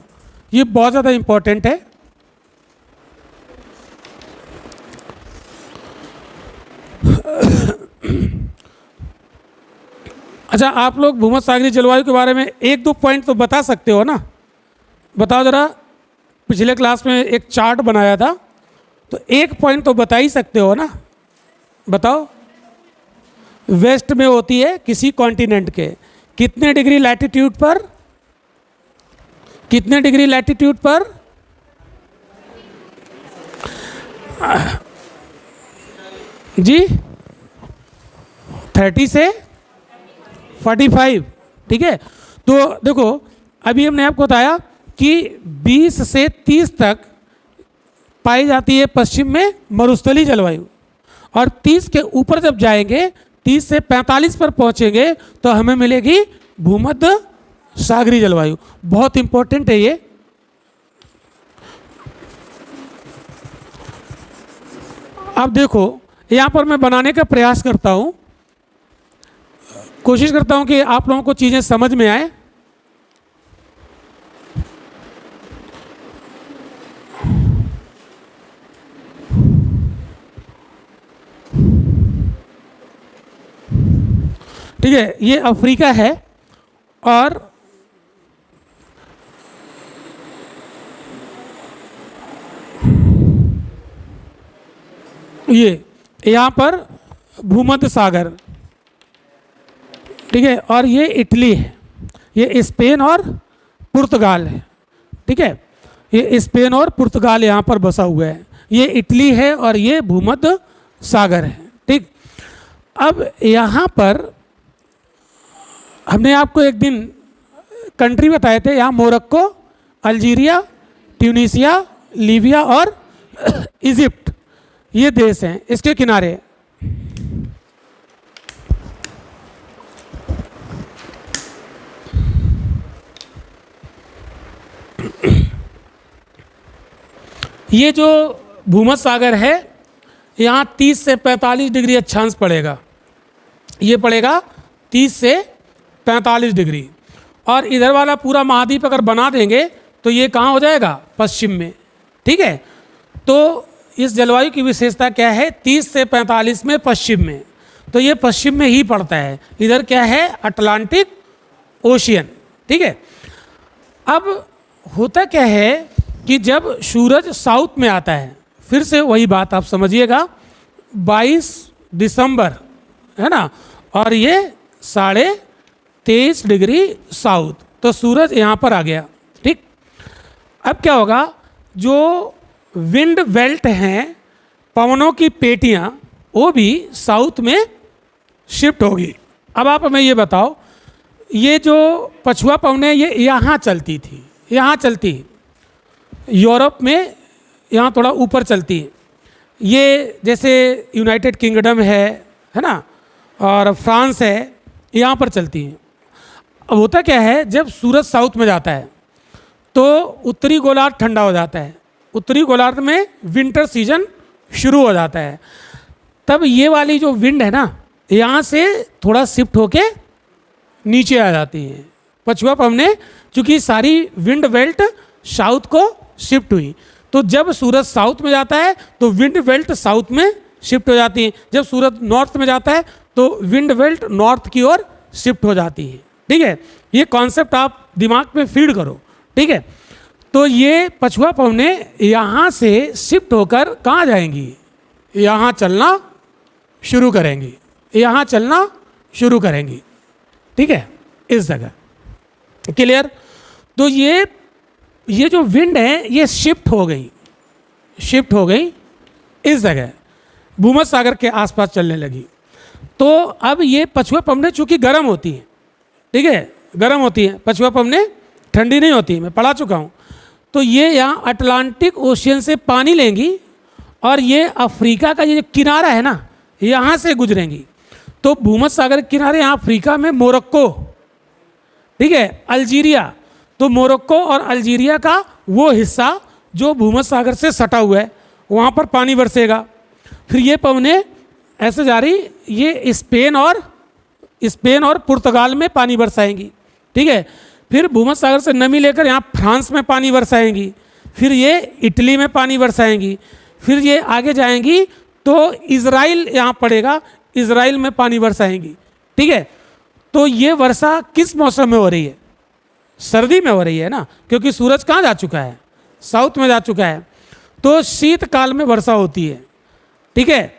ये बहुत ज़्यादा इम्पोर्टेंट है। अच्छा, आप लोग भूमध्य सागरी जलवायु के बारे में एक दो पॉइंट तो बता सकते हो ना? बताओ ज़रा। पिछले क्लास में एक चार्ट बनाया था, तो एक पॉइंट तो बता ही सकते हो ना? बताओ। वेस्ट में होती है किसी कॉन्टिनेंट के, कितने डिग्री लैटिट्यूड पर? कितने डिग्री लैटिट्यूड पर? जी 30 से 45, ठीक है। तो देखो अभी हमने आपको बताया कि 20 से 30 तक पाई जाती है पश्चिम में मरुस्थलीय जलवायु, और 30 के ऊपर जब जाएंगे, 30 से 45 पर पहुंचेंगे तो हमें मिलेगी भूमध्य सागरीय जलवायु। बहुत इंपॉर्टेंट है ये। अब देखो यहाँ पर मैं बनाने का प्रयास करता हूँ, कोशिश करता हूँ कि आप लोगों को चीज़ें समझ में आए। ठीक है, ये अफ्रीका है और ये यहाँ पर भूमध्य सागर, ठीक है, और ये इटली है, ये स्पेन और पुर्तगाल है, ठीक है, ये स्पेन और पुर्तगाल यहाँ पर बसा हुआ है, ये इटली है और ये भूमध्य सागर है, ठीक। अब यहाँ पर हमने आपको एक दिन कंट्री बताए थे, यहाँ मोरक्को, अल्जीरिया, ट्यूनीसिया, लीबिया और इजिप्ट, ये देश हैं इसके किनारे। ये जो भूमध्य सागर है, यहाँ 30 से 45 डिग्री अक्षांश पड़ेगा, ये पड़ेगा 30 से 45 डिग्री, और इधर वाला पूरा महाद्वीप अगर बना देंगे तो ये कहाँ हो जाएगा, पश्चिम में, ठीक है। तो इस जलवायु की विशेषता क्या है, 30 से 45 में पश्चिम में, तो ये पश्चिम में ही पड़ता है। इधर क्या है, अटलांटिक ओशियन, ठीक है। अब होता क्या है कि जब सूरज साउथ में आता है, फिर से वही बात आप समझिएगा, 22 दिसंबर है ना, और ये 23.5 डिग्री साउथ, तो सूरज यहाँ पर आ गया, ठीक। अब क्या होगा, जो विंड बेल्ट हैं, पवनों की पेटियाँ, वो भी साउथ में शिफ्ट होगी। अब आप हमें ये बताओ, ये जो पछुआ पवनें ये यहाँ चलती थी, यहाँ चलती, यूरोप में यहाँ थोड़ा ऊपर चलती है, ये जैसे यूनाइटेड किंगडम है ना, और फ्रांस है, यहाँ पर चलती है। अब होता क्या है, जब सूरज साउथ में जाता है तो उत्तरी गोलार्ध ठंडा हो जाता है, उत्तरी गोलार्ध में विंटर सीजन शुरू हो जाता है, तब ये वाली जो विंड है ना, यहाँ से थोड़ा शिफ्ट होके नीचे आ जाती है पछुआ पवनें, चूँकि सारी विंड बेल्ट साउथ को शिफ्ट हुई। तो जब सूरज साउथ में जाता है तो विंड बेल्ट साउथ में शिफ्ट हो जाती है, जब सूरज नॉर्थ में जाता है तो विंड बेल्ट नॉर्थ की ओर शिफ्ट हो जाती है, ठीक है। ये कॉन्सेप्ट आप दिमाग में फीड करो, ठीक है। तो ये पछुआ पवनें यहाँ से शिफ्ट होकर कहाँ जाएंगी, यहाँ चलना शुरू करेंगी, यहाँ चलना शुरू करेंगी, ठीक है, इस जगह। क्लियर। तो ये जो विंड है ये शिफ्ट हो गई इस जगह, भूमध्य सागर के आसपास चलने लगी। तो अब ये पछुआ पवनें चूँकि गर्म होती हैं, ठीक है, गर्म होती हैं, पछुआ पवनें ठंडी नहीं होती, मैं पढ़ा चुका हूँ। तो ये यहाँ अटलांटिक ओशियन से पानी लेंगी और ये अफ्रीका का ये जो किनारा है ना, यहाँ से गुजरेंगी। तो भूमध्य सागर के किनारे यहाँ अफ्रीका में मोरक्को, ठीक है, अल्जीरिया, तो मोरक्को और अल्जीरिया का वो हिस्सा जो भूमध्य सागर से सटा हुआ है, वहाँ पर पानी बरसेगा। फिर ये पवनें ऐसे जा रही, ये स्पेन और पुर्तगाल में पानी बरसाएंगी, ठीक है। फिर भूमध्य सागर से नमी लेकर यहाँ फ्रांस में पानी बरसाएंगी, फिर ये इटली में पानी बरसाएंगी, फिर ये आगे जाएंगी तो इज़राइल यहाँ पड़ेगा, इज़राइल में पानी बरसाएंगी, ठीक है। तो ये वर्षा किस मौसम में हो रही है, सर्दी में हो रही है ना, क्योंकि सूरज कहाँ जा चुका है, साउथ में जा चुका है। तो शीतकाल में वर्षा होती है, ठीक है।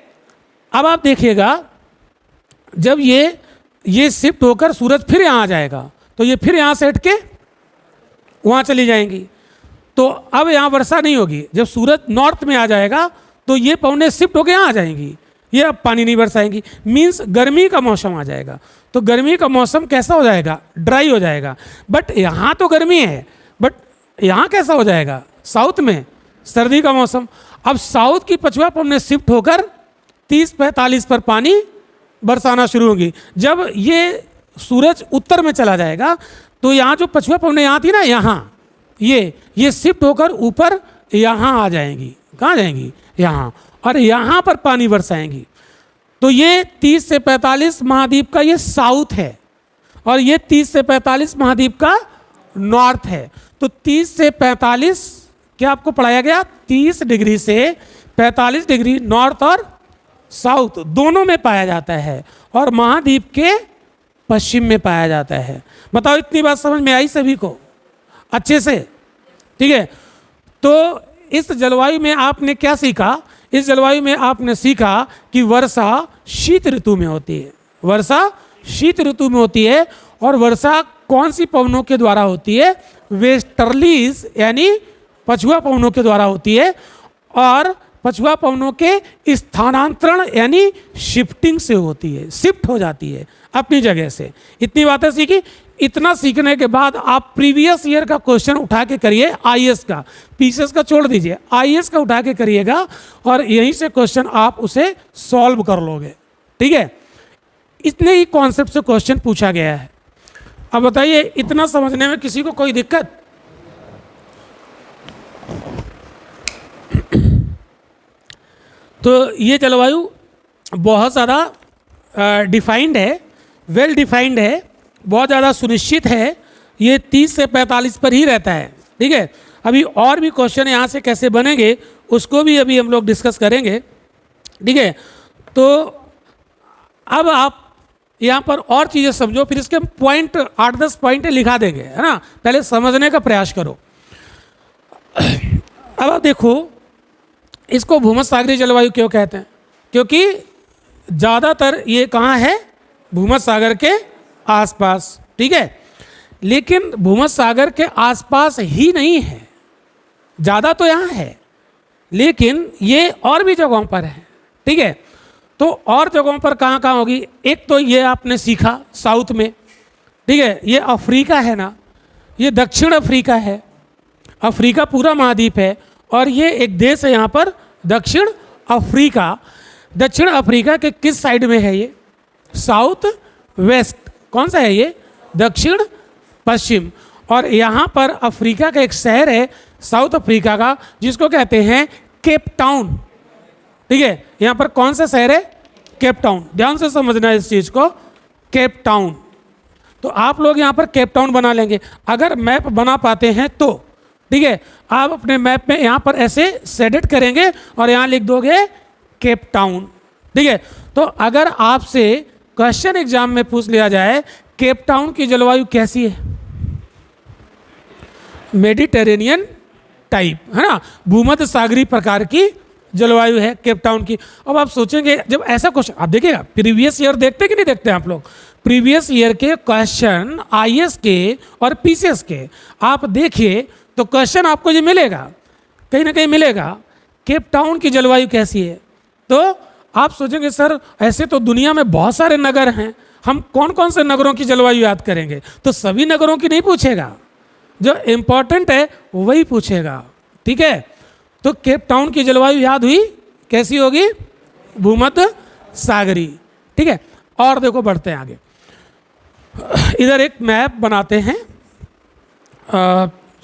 अब आप देखिएगा, जब ये शिफ्ट होकर सूरज फिर यहाँ आ जाएगा तो ये फिर यहाँ से हट के वहाँ चली जाएंगी, तो अब यहाँ वर्षा नहीं होगी। जब सूरज नॉर्थ में आ जाएगा तो ये पवनें शिफ्ट होकर यहाँ आ जाएंगी, ये अब पानी नहीं बरसाएंगी, मीन्स गर्मी का मौसम आ जाएगा। तो गर्मी का मौसम कैसा हो जाएगा? ड्राई हो जाएगा। बट यहाँ तो गर्मी है, बट यहाँ कैसा हो जाएगा? साउथ में सर्दी का मौसम। अब साउथ की पछुआ पवनें शिफ्ट होकर 30-45 पर पानी बरसाना शुरू होगी। जब ये सूरज उत्तर में चला जाएगा तो यहाँ जो पछुआ पवनें यहाँ थी ना, यहाँ ये शिफ्ट होकर ऊपर यहाँ आ जाएंगी। कहाँ जाएंगी? यहाँ। और यहाँ पर पानी बरसाएंगी। तो ये 30 से 45 महाद्वीप का ये साउथ है, और ये 30 से 45 महाद्वीप का नॉर्थ है। तो 30 से 45 क्या आपको पढ़ाया गया? 30 डिग्री से 45 डिग्री नॉर्थ और साउथ दोनों में पाया जाता है, और महाद्वीप के पश्चिम में पाया जाता है। बताओ, इतनी बात समझ में आई सभी को अच्छे से? ठीक है। तो इस जलवायु में आपने क्या सीखा? इस जलवायु में आपने सीखा कि वर्षा शीत ऋतु में होती है। वर्षा शीत ऋतु में होती है। और वर्षा कौन सी पवनों के द्वारा होती है? वेस्टर्लीज यानी पछुआ पवनों के द्वारा होती है, और पछुआ पवनों के स्थानांतरण यानी शिफ्टिंग से होती है, शिफ्ट हो जाती है अपनी जगह से। इतनी बातें सीखी। इतना सीखने के बाद आप प्रीवियस ईयर का क्वेश्चन उठा के करिए, आईएएस का, पीसीएस का छोड़ दीजिए, आईएएस का उठा के करिएगा, और यहीं से क्वेश्चन आप उसे सॉल्व कर लोगे। ठीक है। इतने ही कॉन्सेप्ट से क्वेश्चन पूछा गया है। अब बताइए, इतना समझने में किसी को कोई दिक्कत? तो ये जलवायु बहुत ज़्यादा डिफाइंड है, वेल डिफाइंड है, बहुत ज़्यादा सुनिश्चित है। ये 30 से 45 पर ही रहता है। ठीक है। अभी और भी क्वेश्चन यहाँ से कैसे बनेंगे उसको भी अभी हम लोग डिस्कस करेंगे। ठीक है। तो अब आप यहाँ पर और चीज़ें समझो, फिर इसके पॉइंट 8-10 पॉइंट लिखा देंगे, है ना। पहले समझने का प्रयास करो। अब आप देखो, इसको भूमध्यसागरीय जलवायु क्यों कहते हैं? क्योंकि ज़्यादातर ये कहाँ है? भूमध्य सागर के आसपास। ठीक है। लेकिन भूमध्य सागर के आसपास ही नहीं है, ज़्यादा तो यहाँ है, लेकिन ये और भी जगहों पर है। ठीक है। तो और जगहों पर कहाँ कहाँ होगी? एक तो ये आपने सीखा साउथ में। ठीक है। ये अफ्रीका है ना, ये दक्षिण अफ्रीका है। अफ्रीका पूरा महाद्वीप है, और ये एक देश है यहाँ पर दक्षिण अफ्रीका। दक्षिण अफ्रीका के किस साइड में है ये? South west. कौन सा है ये? दक्षिण पश्चिम। और यहाँ पर अफ्रीका का एक शहर है साउथ अफ्रीका का, जिसको कहते हैं केप टाउन। ठीक है। यहाँ पर कौन सा शहर है? Cape Town. ध्यान से समझना इस चीज़ को, केप टाउन। तो आप लोग यहाँ पर केप टाउन बना लेंगे अगर मैप बना पाते हैं तो। ठीक है। आप अपने मैप में यहाँ पर ऐसे सेडेट करेंगे और यहाँ लिख दोगे केप टाउन। ठीक है। तो अगर आपसे क्वेश्चन एग्जाम में पूछ लिया जाए केप टाउन की जलवायु कैसी है? मेडिटेरेनियन टाइप, है ना, भूमध्य सागरीय प्रकार की जलवायु है केप टाउन की। अब आप सोचेंगे, जब ऐसा क्वेश्चन आप देखिएगा, प्रीवियस ईयर देखते कि नहीं देखते आप लोग? प्रीवियस ईयर के क्वेश्चन आईएएस के और पीसीएस के आप देखिए तो क्वेश्चन आपको ये मिलेगा, कहीं ना कहीं मिलेगा, केप टाउन की जलवायु कैसी है। तो आप सोचेंगे सर ऐसे तो दुनिया में बहुत सारे नगर हैं, हम कौन कौन से नगरों की जलवायु याद करेंगे? तो सभी नगरों की नहीं पूछेगा, जो इम्पोर्टेंट है वही पूछेगा। ठीक है। तो केप टाउन की जलवायु याद हुई, कैसी होगी? भूमध्य सागरीय। ठीक है। और देखो, बढ़ते हैं आगे। इधर एक मैप बनाते हैं,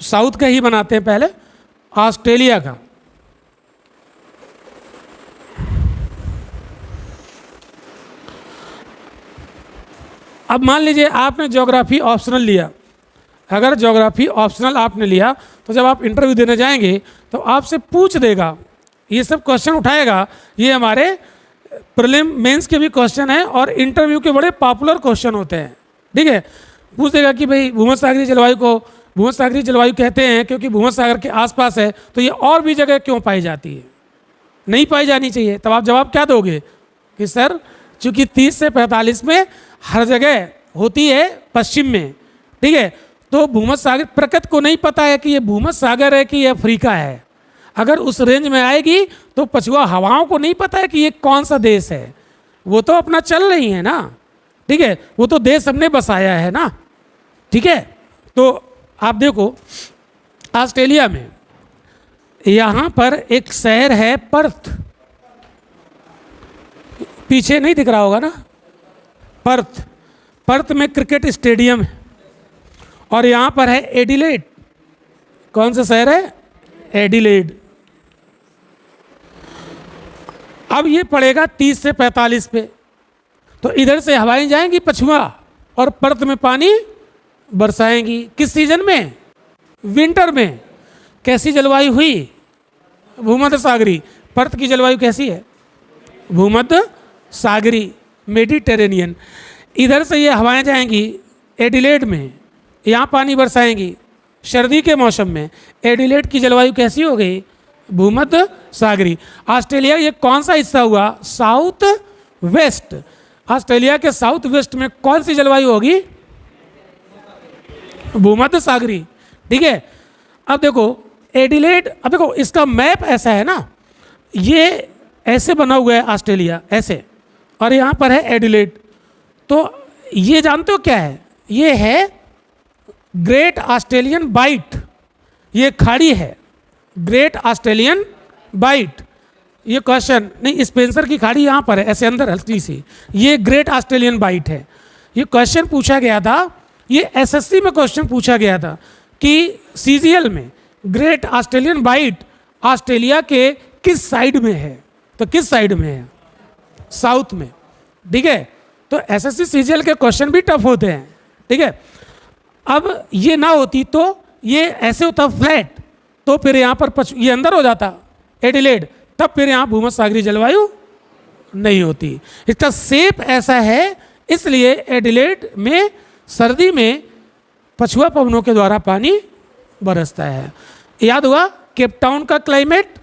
साउथ का ही बनाते हैं पहले, ऑस्ट्रेलिया का। अब मान लीजिए आपने ज्योग्राफी ऑप्शनल लिया। अगर ज्योग्राफी ऑप्शनल आपने लिया तो जब आप इंटरव्यू देने जाएंगे तो आपसे पूछ देगा, ये सब क्वेश्चन उठाएगा। ये हमारे प्रीलिम मेंस के भी क्वेश्चन हैं और इंटरव्यू के बड़े पॉपुलर क्वेश्चन होते हैं। ठीक है। पूछ देगा कि भाई भूमध्य सागरीय जलवायु को भूमध्य सागरीय जलवायु कहते हैं क्योंकि भूमध्य सागर के आसपास है, तो ये और भी जगह क्यों पाई जाती है? नहीं पाई जानी चाहिए। तब आप जवाब क्या दोगे कि सर चूँकि 30 से 45 में हर जगह होती है पश्चिम में। ठीक है। तो भूमध्य सागर, प्रकृति को नहीं पता है कि ये भूमध्य सागर है कि ये अफ्रीका है। अगर उस रेंज में आएगी तो पछुआ हवाओं को नहीं पता है कि ये कौन सा देश है, वो तो अपना चल रही है ना, ठीक है, वो तो देश हमने बसाया है ना, ठीक है। तो आप देखो ऑस्ट्रेलिया में यहाँ पर एक शहर है पर्थ, पीछे नहीं दिख रहा होगा ना, पर्थ, पर्थ में क्रिकेट स्टेडियम है। और यहाँ पर है एडिलेड, कौन सा शहर है, एडिलेड। अब ये पड़ेगा 30 से 45 पे, तो इधर से हवाएं जाएंगी पछुआ और पर्थ में पानी बरसाएंगी। किस सीजन में, विंटर में। कैसी जलवायु हुई, भूमध्य सागरी। पर्थ की जलवायु कैसी है, भूमध्य सागरी, मेडिटेरेनियन। इधर से ये हवाएं जाएंगी एडिलेड में, यहाँ पानी बरसाएंगी सर्दी के मौसम में। एडिलेड की जलवायु कैसी हो गई, भूमध्य सागरी। ऑस्ट्रेलिया ये कौन सा हिस्सा हुआ, साउथ वेस्ट। ऑस्ट्रेलिया के साउथ वेस्ट में कौन सी जलवायु होगी, भूमध्य सागरी, ठीक है। अब देखो एडिलेड, अब देखो इसका मैप ऐसा है ना, ये ऐसे बना हुआ है ऑस्ट्रेलिया ऐसे, और यहाँ पर है एडिलेड। तो ये जानते हो क्या है, ये है ग्रेट ऑस्ट्रेलियन बाइट, ये खाड़ी है ग्रेट ऑस्ट्रेलियन बाइट। ये क्वेश्चन नहीं, स्पेंसर की खाड़ी यहाँ पर है ऐसे अंदर हल्की सी, ये ग्रेट ऑस्ट्रेलियन बाइट है। ये क्वेश्चन पूछा गया था, ये एसएससी में क्वेश्चन पूछा गया था कि सीजीएल में ग्रेट ऑस्ट्रेलियन बाइट ऑस्ट्रेलिया के किस साइड में है, तो किस साइड में है, साउथ में, ठीक है। तो एसएससी सीजीएल के क्वेश्चन भी टफ होते हैं, ठीक है। अब ये ना होती तो ये ऐसे होता फ्लैट, तो फिर यहाँ पर ये अंदर हो जाता एडिलेड, तब फिर यहाँ भूमध्य सागरीय जलवायु नहीं होती। इसका शेप ऐसा है, इसलिए एडिलेड में सर्दी में पछुआ पवनों के द्वारा पानी बरसता है। याद हुआ, केप टाउन का क्लाइमेट,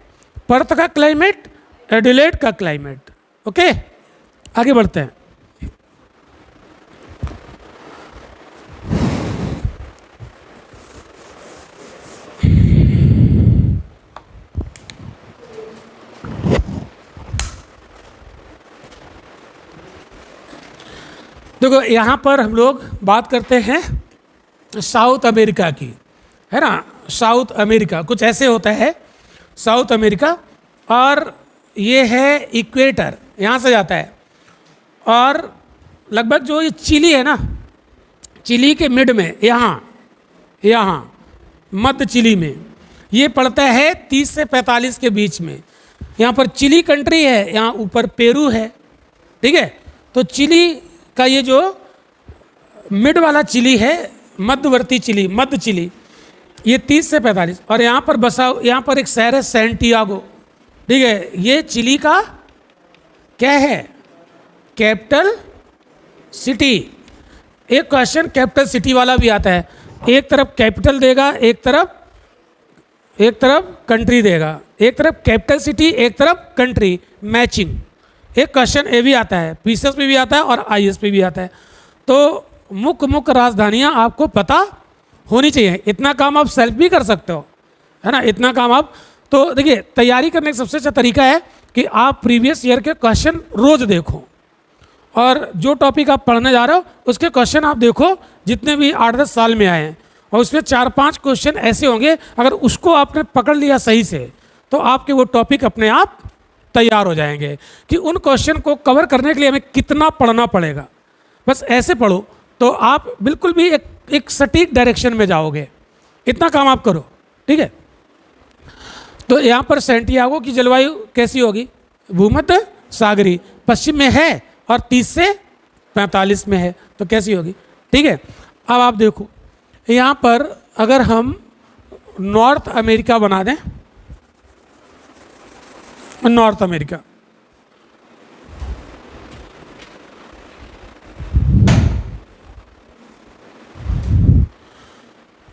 पर्थ का क्लाइमेट, एडिलेड का क्लाइमेट। ओके, आगे बढ़ते हैं। देखो यहाँ पर हम लोग बात करते हैं साउथ अमेरिका की, है ना। साउथ अमेरिका कुछ ऐसे होता है, साउथ अमेरिका, और ये है इक्वेटर, यहाँ से जाता है। और लगभग जो ये चिली है ना, चिली के मिड में, यहाँ मध्य चिली में ये पड़ता है 30 से 45 के बीच में। यहाँ पर चिली कंट्री है, यहाँ ऊपर पेरू है, ठीक है। तो चिली का ये जो मिड वाला चिली है, मध्यवर्ती चिली, मध्य चिली, ये 30 से 45। और यहाँ पर बसा, यहाँ पर एक शहर है सैंटियागो, ठीक है। ये चिली का क्या है, कैपिटल सिटी। एक क्वेश्चन कैपिटल सिटी वाला भी आता है, एक तरफ कैपिटल देगा, एक तरफ कंट्री देगा, एक तरफ कैपिटल सिटी, एक तरफ कंट्री, मैचिंग। एक क्वेश्चन ये भी आता है, पीसीएस पे भी आता है और आईएएस पे भी आता है। तो मुख्य राजधानियां आपको पता होनी चाहिए। इतना काम आप सेल्फ भी कर सकते हो, है ना, इतना काम आप। तो देखिए, तैयारी करने का सबसे अच्छा तरीका है कि आप प्रीवियस ईयर के क्वेश्चन रोज देखो, और जो टॉपिक आप पढ़ने जा रहे हो उसके क्वेश्चन आप देखो जितने भी 8-10 साल में आए हैं, और उसमें 4-5 क्वेश्चन ऐसे होंगे, अगर उसको आपने पकड़ लिया सही से तो आपके वो टॉपिक अपने आप तैयार हो जाएंगे। कि उन क्वेश्चन को कवर करने के लिए हमें कितना पढ़ना पड़ेगा, बस ऐसे पढ़ो तो आप बिल्कुल भी एक सटीक डायरेक्शन में जाओगे। इतना काम आप करो, ठीक है। तो यहाँ पर सैंटियागो की जलवायु कैसी होगी, भूमध्य सागरी, पश्चिम में है और 30 से 45 में है, तो कैसी होगी, ठीक है। अब आप देखो यहाँ पर अगर हम नॉर्थ अमेरिका बना दें, नॉर्थ अमेरिका,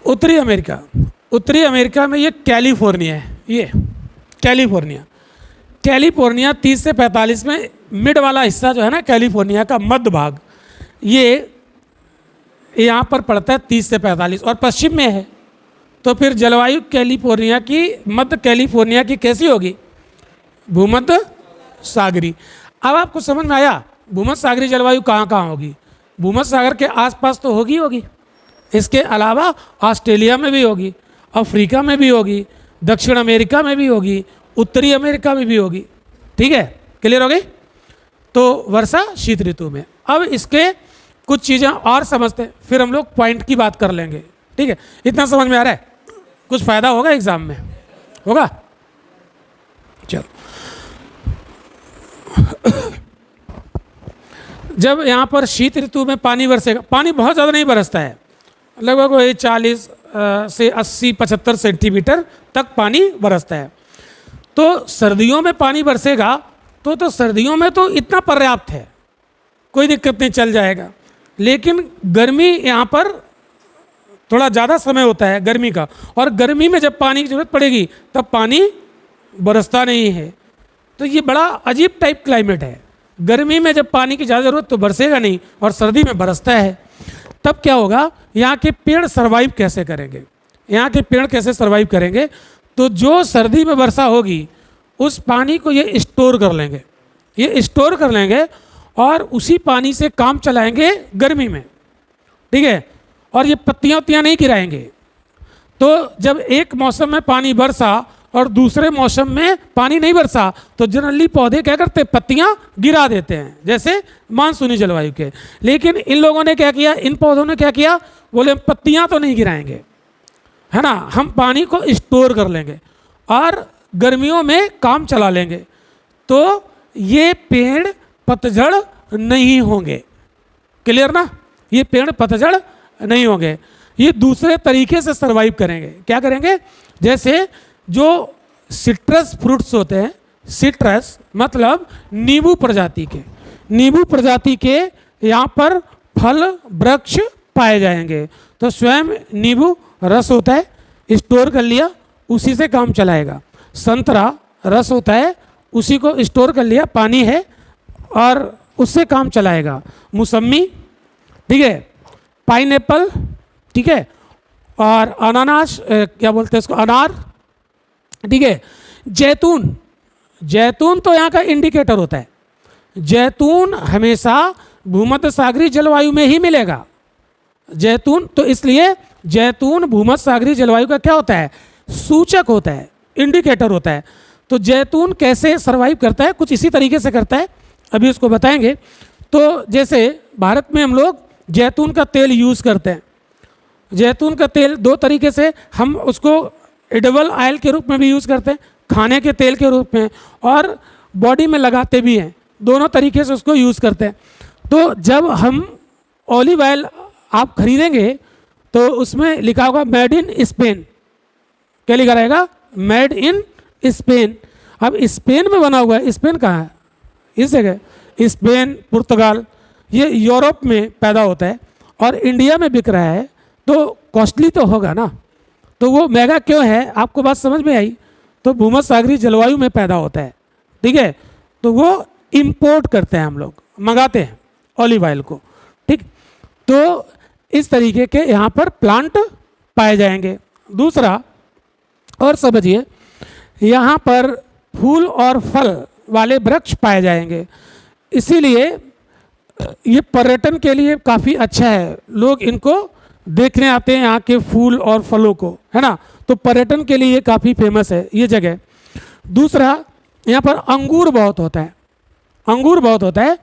उत्तरी अमेरिका, उत्तरी अमेरिका में ये कैलिफोर्निया है, ये कैलिफोर्निया 30 से 45 में, मिड वाला हिस्सा जो है ना कैलिफोर्निया का मध्य भाग, ये यहाँ पर पड़ता है 30 से 45, और पश्चिम में है तो फिर जलवायु कैलिफोर्निया की, मध्य कैलिफोर्निया की कैसी होगी? भूमध्य सागरी। अब आपको समझ में आया भूमध्य सागरी जलवायु कहाँ कहाँ होगी? भूमध्य सागर के आसपास तो होगी। इसके अलावा ऑस्ट्रेलिया में भी होगी, अफ्रीका में भी होगी, दक्षिण अमेरिका में भी होगी, उत्तरी अमेरिका में भी होगी। ठीक है, क्लियर हो गई? तो वर्षा शीत ऋतु में। अब इसके कुछ चीज़ें और समझते हैं, फिर हम लोग पॉइंट की बात कर लेंगे। ठीक है, इतना समझ में आ रहा है? कुछ फायदा होगा एग्जाम में? होगा? चलो, जब यहाँ पर शीत ऋतु में पानी बरसेगा, पानी बहुत ज़्यादा नहीं बरसता है, लगभग वही 40 से 80-75 सेंटीमीटर तक पानी बरसता है। तो सर्दियों में पानी बरसेगा तो सर्दियों में तो इतना पर्याप्त है, कोई दिक्कत नहीं, चल जाएगा। लेकिन गर्मी यहाँ पर थोड़ा ज़्यादा समय होता है गर्मी का, और गर्मी में जब पानी की ज़रूरत पड़ेगी तब पानी बरसता नहीं है। तो ये बड़ा अजीब टाइप क्लाइमेट है। गर्मी में जब पानी की ज़्यादा ज़रूरत तो बरसेगा नहीं, और सर्दी में बरसता है। तब क्या होगा? यहाँ के पेड़ सर्वाइव कैसे करेंगे? यहाँ के पेड़ कैसे सर्वाइव करेंगे? तो जो सर्दी में वर्षा होगी उस पानी को ये स्टोर कर लेंगे, ये स्टोर कर लेंगे और उसी पानी से काम चलाएंगे गर्मी में। ठीक है, और ये पत्तियाँ उत्तियाँ नहीं गिराएंगे। तो जब एक मौसम में पानी बरसा और दूसरे मौसम में पानी नहीं बरसा तो जनरली पौधे क्या करते हैं? पत्तियाँ गिरा देते हैं, जैसे मानसूनी जलवायु के। लेकिन इन लोगों ने क्या किया, इन पौधों ने क्या किया? बोले पत्तियाँ तो नहीं गिराएंगे, है ना, हम पानी को स्टोर कर लेंगे और गर्मियों में काम चला लेंगे। तो ये पेड़ पतझड़ नहीं होंगे। क्लियर ना? ये पेड़ पतझड़ नहीं होंगे, ये दूसरे तरीके से सर्वाइव करेंगे। क्या करेंगे? जैसे जो सिट्रस फ्रूट्स होते हैं, सिट्रस मतलब नींबू प्रजाति के, नींबू प्रजाति के यहाँ पर फल वृक्ष पाए जाएंगे। तो स्वयं नींबू रस होता है, स्टोर कर लिया, उसी से काम चलाएगा। संतरा रस होता है, उसी को स्टोर कर लिया, पानी है और उससे काम चलाएगा। मौसम्मी, ठीक है, पाइनएप्पल, ठीक है, और अनानास, क्या बोलते हैं इसको, अनार, ठीक है। जैतून, जैतून तो यहाँ का इंडिकेटर होता है। जैतून हमेशा भूमध्य सागरीय जलवायु में ही मिलेगा। जैतून तो इसलिए जैतून भूमध्य सागरीय जलवायु का क्या होता है? सूचक होता है, इंडिकेटर होता है। तो जैतून कैसे सर्वाइव करता है? कुछ इसी तरीके से करता है, अभी उसको बताएंगे। तो जैसे भारत में हम लोग जैतून का तेल यूज़ करते हैं। जैतून का तेल दो तरीके से, हम उसको एडिबल ऑयल के रूप में भी यूज़ करते हैं, खाने के तेल के रूप में, और बॉडी में लगाते भी हैं। दोनों तरीके से उसको यूज़ करते हैं। तो जब हम ऑलिव ऑयल आप खरीदेंगे तो उसमें लिखा होगा मेड इन स्पेन। क्या लिखा रहेगा? Made in Spain. अब स्पेन में बना हुआ है, स्पेन कहाँ है? इस जगह, स्पेन, पुर्तगाल, ये यूरोप में पैदा होता है और इंडिया में बिक रहा है, तो कॉस्टली तो होगा ना। तो वो महंगा क्यों है? आपको बात समझ में आई? तो भूमध्य सागरीय जलवायु में पैदा होता है, ठीक है। तो वो इंपोर्ट करते हैं, हम लोग मंगाते हैं ऑलिव ऑयल को, ठीक। तो इस तरीके के यहाँ पर प्लांट पाए जाएंगे। दूसरा और समझिए, यहाँ पर फूल और फल वाले वृक्ष पाए जाएंगे, इसीलिए ये पर्यटन के लिए काफ़ी अच्छा है। लोग इनको देखने आते हैं, यहाँ के फूल और फलों को, है ना। तो पर्यटन के लिए ये काफ़ी फेमस है ये जगह। दूसरा, यहाँ पर अंगूर बहुत होता है, अंगूर बहुत होता है।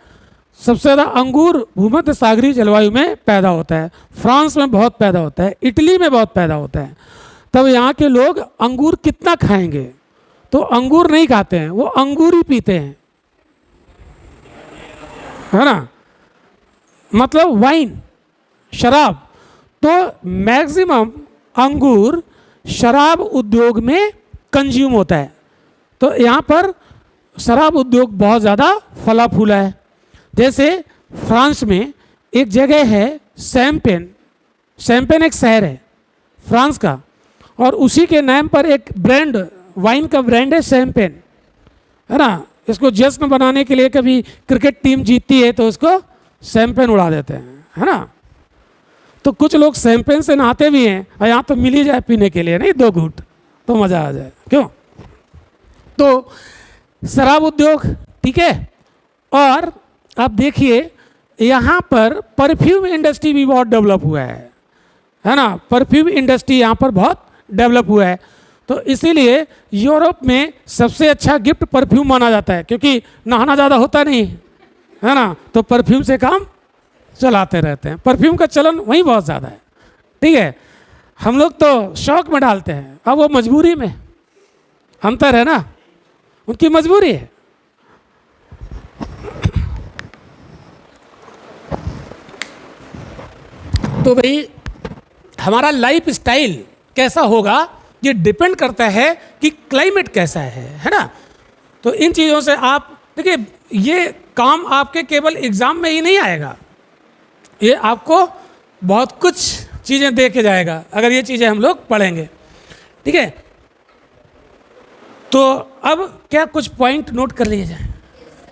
सबसे ज़्यादा अंगूर भूमध्य सागरीय जलवायु में पैदा होता है। फ्रांस में बहुत पैदा होता है, इटली में बहुत पैदा होता है। तब यहाँ के लोग अंगूर कितना खाएंगे? तो अंगूर नहीं खाते हैं, वो अंगूर ही पीते हैं, है ना, मतलब वाइन, शराब। तो मैक्सिमम अंगूर शराब उद्योग में कंज्यूम होता है। तो यहाँ पर शराब उद्योग बहुत ज़्यादा फला फूला है। जैसे फ्रांस में एक जगह है शैम्पेन, शैम्पेन एक शहर है फ्रांस का, और उसी के नाम पर एक ब्रांड, वाइन का ब्रांड है शैम्पेन, है ना। इसको जश्न बनाने के लिए कभी क्रिकेट टीम जीतती है तो उसको शैम्पेन उड़ा देते हैं, है ना। तो कुछ लोग शैंपेन से नहाते भी हैं, और यहाँ तो मिल ही जाए पीने के लिए, नहीं 2 घूंट तो मज़ा आ जाए, क्यों? तो शराब उद्योग, ठीक है। और आप देखिए यहाँ पर परफ्यूम इंडस्ट्री भी बहुत डेवलप हुआ है ना। परफ्यूम इंडस्ट्री यहाँ पर बहुत डेवलप हुआ है। तो इसीलिए यूरोप में सबसे अच्छा गिफ्ट परफ्यूम माना जाता है, क्योंकि नहाना ज़्यादा होता नहीं है ना, तो परफ्यूम से काम चलाते रहते हैं। परफ्यूम का चलन वहीं बहुत ज़्यादा है, ठीक है। हम लोग तो शौक में डालते हैं, अब वो मजबूरी में, अंतर है ना, उनकी मजबूरी है। तो भाई हमारा लाइफ स्टाइल कैसा होगा ये डिपेंड करता है कि क्लाइमेट कैसा है ना। तो इन चीज़ों से आप देखिए, ये काम आपके केवल एग्ज़ाम में ही नहीं आएगा, ये आपको बहुत कुछ चीज़ें दे के जाएगा अगर ये चीज़ें हम लोग पढ़ेंगे, ठीक है। तो अब क्या कुछ पॉइंट नोट कर लिए जाए,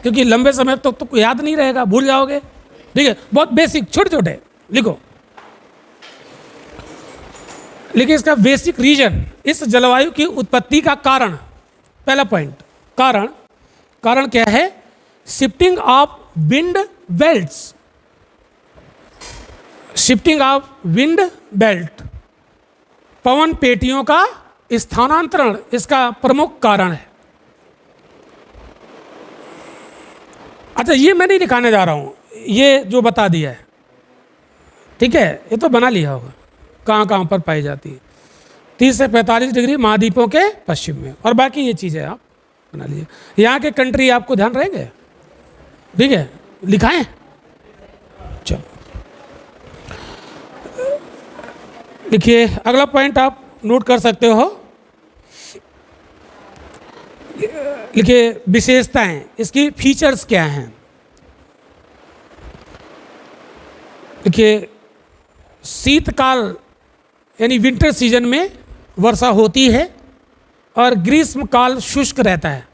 क्योंकि लंबे समय तक तो याद नहीं रहेगा, भूल जाओगे, ठीक है। बहुत बेसिक छोटे छोटे लिखो, लेकिन इसका बेसिक रीजन, इस जलवायु की उत्पत्ति का कारण, पहला पॉइंट, कारण क्या है? Shifting of wind belts, shifting of wind belt, पवन पेटियों का स्थानांतरण इसका प्रमुख कारण है। अच्छा, ये मैं नहीं दिखाने जा रहा हूं, ये जो बता दिया है, ठीक है, ये तो बना लिया होगा कहाँ कहाँ पर पाई जाती है। 30 से 45 डिग्री महाद्वीपों के पश्चिम में, और बाकी ये चीज़ें आप बना लीजिए। यहाँ के कंट्री आपको ध्यान रहेंगे, ठीक है, लिखाएं। चलो देखिए, अगला पॉइंट आप नोट कर सकते हो, लिखिए विशेषताएं, इसकी फीचर्स क्या हैं। देखिए, शीतकाल यानी विंटर सीजन में वर्षा होती है और ग्रीष्मकाल शुष्क रहता है।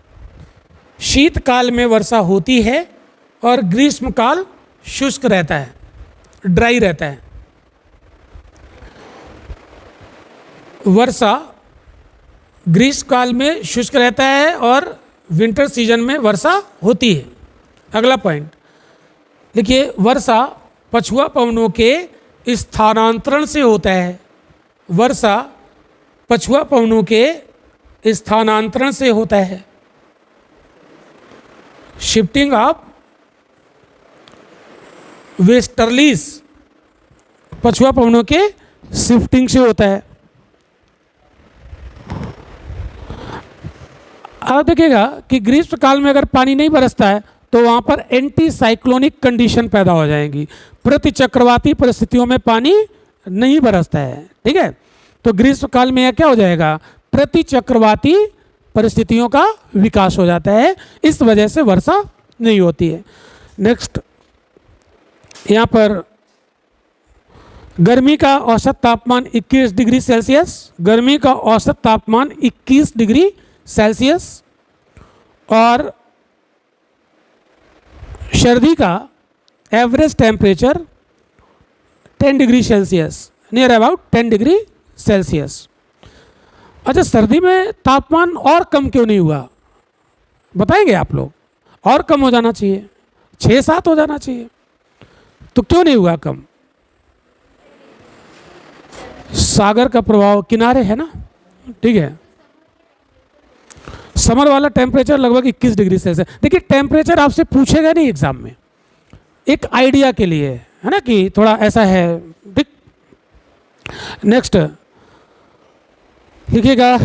शीतकाल में वर्षा होती है और ग्रीष्मकाल शुष्क रहता है, ड्राई रहता है। वर्षा ग्रीष्मकाल में शुष्क रहता है और विंटर सीजन में वर्षा होती है। अगला पॉइंट देखिए, वर्षा पछुआ पवनों के स्थानांतरण से होता है। वर्षा पछुआ पवनों के स्थानांतरण से होता है। शिफ्टिंग ऑफ वेस्टर्लीज, पछुआ पवनों के शिफ्टिंग से होता है। अब देखिएगा कि ग्रीष्म काल में अगर पानी नहीं बरसता है तो वहाँ पर एंटी साइक्लोनिक कंडीशन पैदा हो जाएंगी, प्रति चक्रवाती परिस्थितियों में पानी नहीं बरसता है, ठीक है। तो ग्रीष्म काल में यह क्या हो जाएगा, प्रति चक्रवाती परिस्थितियों का विकास हो जाता है, इस वजह से वर्षा नहीं होती है। नेक्स्ट, यहाँ पर गर्मी का औसत तापमान 21 डिग्री सेल्सियस, गर्मी का औसत तापमान 21 डिग्री सेल्सियस, और सर्दी का average temperature 10 degree Celsius, near about 10 degree Celsius. अच्छा, सर्दी में तापमान और कम क्यों नहीं हुआ, बताएंगे आप लोग? और कम हो जाना चाहिए, 6-7 हो जाना चाहिए, तो क्यों नहीं हुआ कम? सागर का प्रभाव, किनारे है ना, ठीक है। समर वाला टेम्परेचर लगभग 21 डिग्री सेल्सियस। देखिए, टेम्परेचर आपसे पूछेगा नहीं एग्जाम में, एक आइडिया के लिए है ना, कि थोड़ा ऐसा है, ठीक। नेक्स्ट लिखिएगा,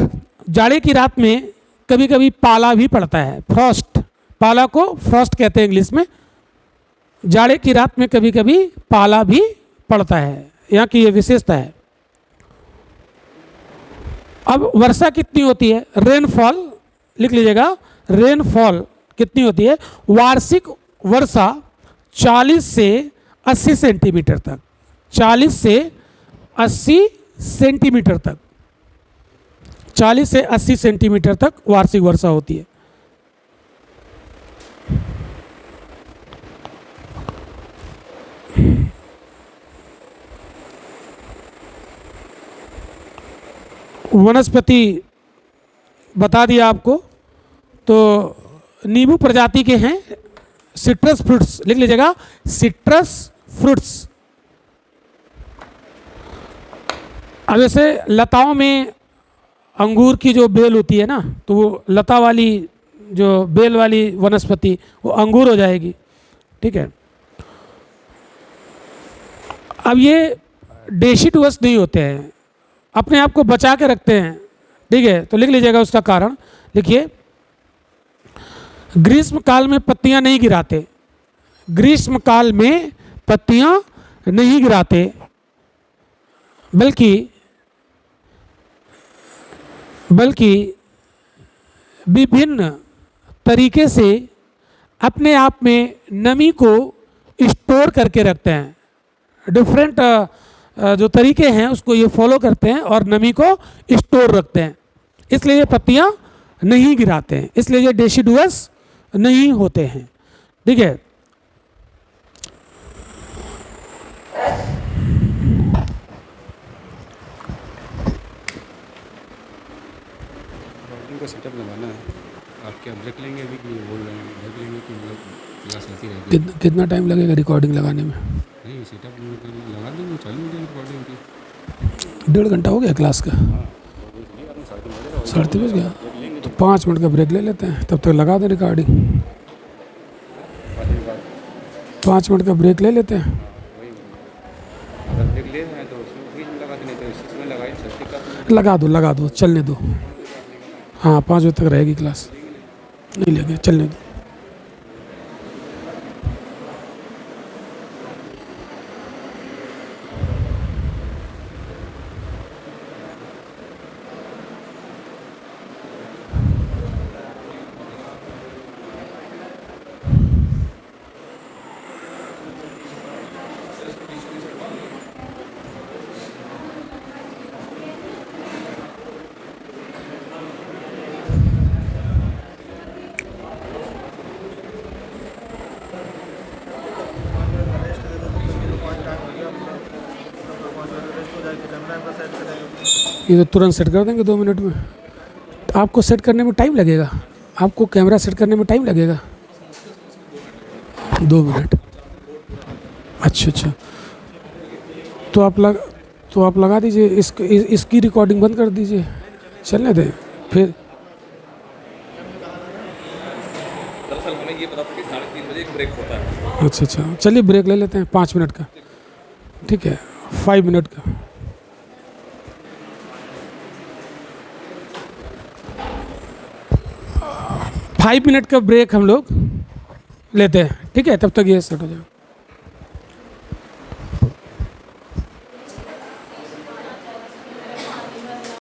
जाड़े की रात में कभी कभी पाला भी पड़ता है, फ्रॉस्ट, पाला को फ्रॉस्ट कहते हैं इंग्लिश में। जाड़े की रात में कभी कभी पाला भी पड़ता है, यहाँ की ये विशेषता है। अब वर्षा कितनी होती है, रेनफॉल लिख लीजिएगा, रेनफॉल कितनी होती है? वार्षिक वर्षा 40 से 80 सेंटीमीटर तक, 40 से 80 सेंटीमीटर तक, 40 से 80 सेंटीमीटर तक वार्षिक वर्षा होती है। वनस्पति बता दिया आपको। तो नींबू प्रजाति के हैं सिट्रस फ्रूट्स, लिख लीजिएगा सिट्रस फ्रूट्स। अब जैसे लताओं में अंगूर की जो बेल होती है ना, तो वो लता वाली जो बेल वाली वनस्पति वो अंगूर हो जाएगी, ठीक है। अब ये डेसिडुअस नहीं होते हैं, अपने आप को बचा के रखते हैं, ठीक है। तो लिख लीजिएगा उसका कारण, लिखिए ग्रीष्म काल में पत्तियां नहीं गिराते, ग्रीष्म काल में पत्तियां नहीं गिराते, बल्कि विभिन्न तरीके से अपने आप में नमी को स्टोर करके रखते हैं। डिफरेंट जो तरीके हैं उसको ये फॉलो करते हैं और नमी को स्टोर रखते हैं, इसलिए ये पत्तियां नहीं गिराते हैं, इसलिए ये डेसिडुअस नहीं होते हैं, ठीक है। का सेटअप लगाना है, आप क्या ब्रेक लेंगे अभी कि बोल रहे हैं ब्रेक लेंगे कि मतलब क्लास चलती रहेगी? कितना टाइम लगेगा रिकॉर्डिंग लगाने में? नहीं सेटअप लगा देंगे, चालू हो जाएगी रिकॉर्डिंग की। 1.5 घंटा हो गया क्लास का? 3:30 बज गया, तो 5 मिनट का ब्रेक ले लेते हैं, तब तक लगा दें रिकॉर्डिंग। 5 मिनट का ब्रेक ले लेते हैं। अगर ब्रेक ले रहे हैं तो उसमें बीच में लगा दें, तो इसी में लगाए लगा दो, चलने दो। हाँ 5 बजे तक रहेगी क्लास, नहीं लगे, चलने दो। ये तो तुरंत सेट कर देंगे 2 मिनट में। तो आपको सेट करने में टाइम लगेगा, आपको कैमरा सेट करने में टाइम लगेगा 2 मिनट। अच्छा, तो आप लगा दीजिए, इसकी रिकॉर्डिंग बंद कर दीजिए, चलने दें फिर। दरअसल हमें ये पता था कि 3:30 बजे एक ब्रेक होता है। अच्छा, चलिए ब्रेक ले लेते हैं 5 मिनट का, ठीक है, 5 मिनट का। फाइव मिनट का ब्रेक हम लोग लेते हैं, ठीक है, तब तक ये सेट हो जाएगा।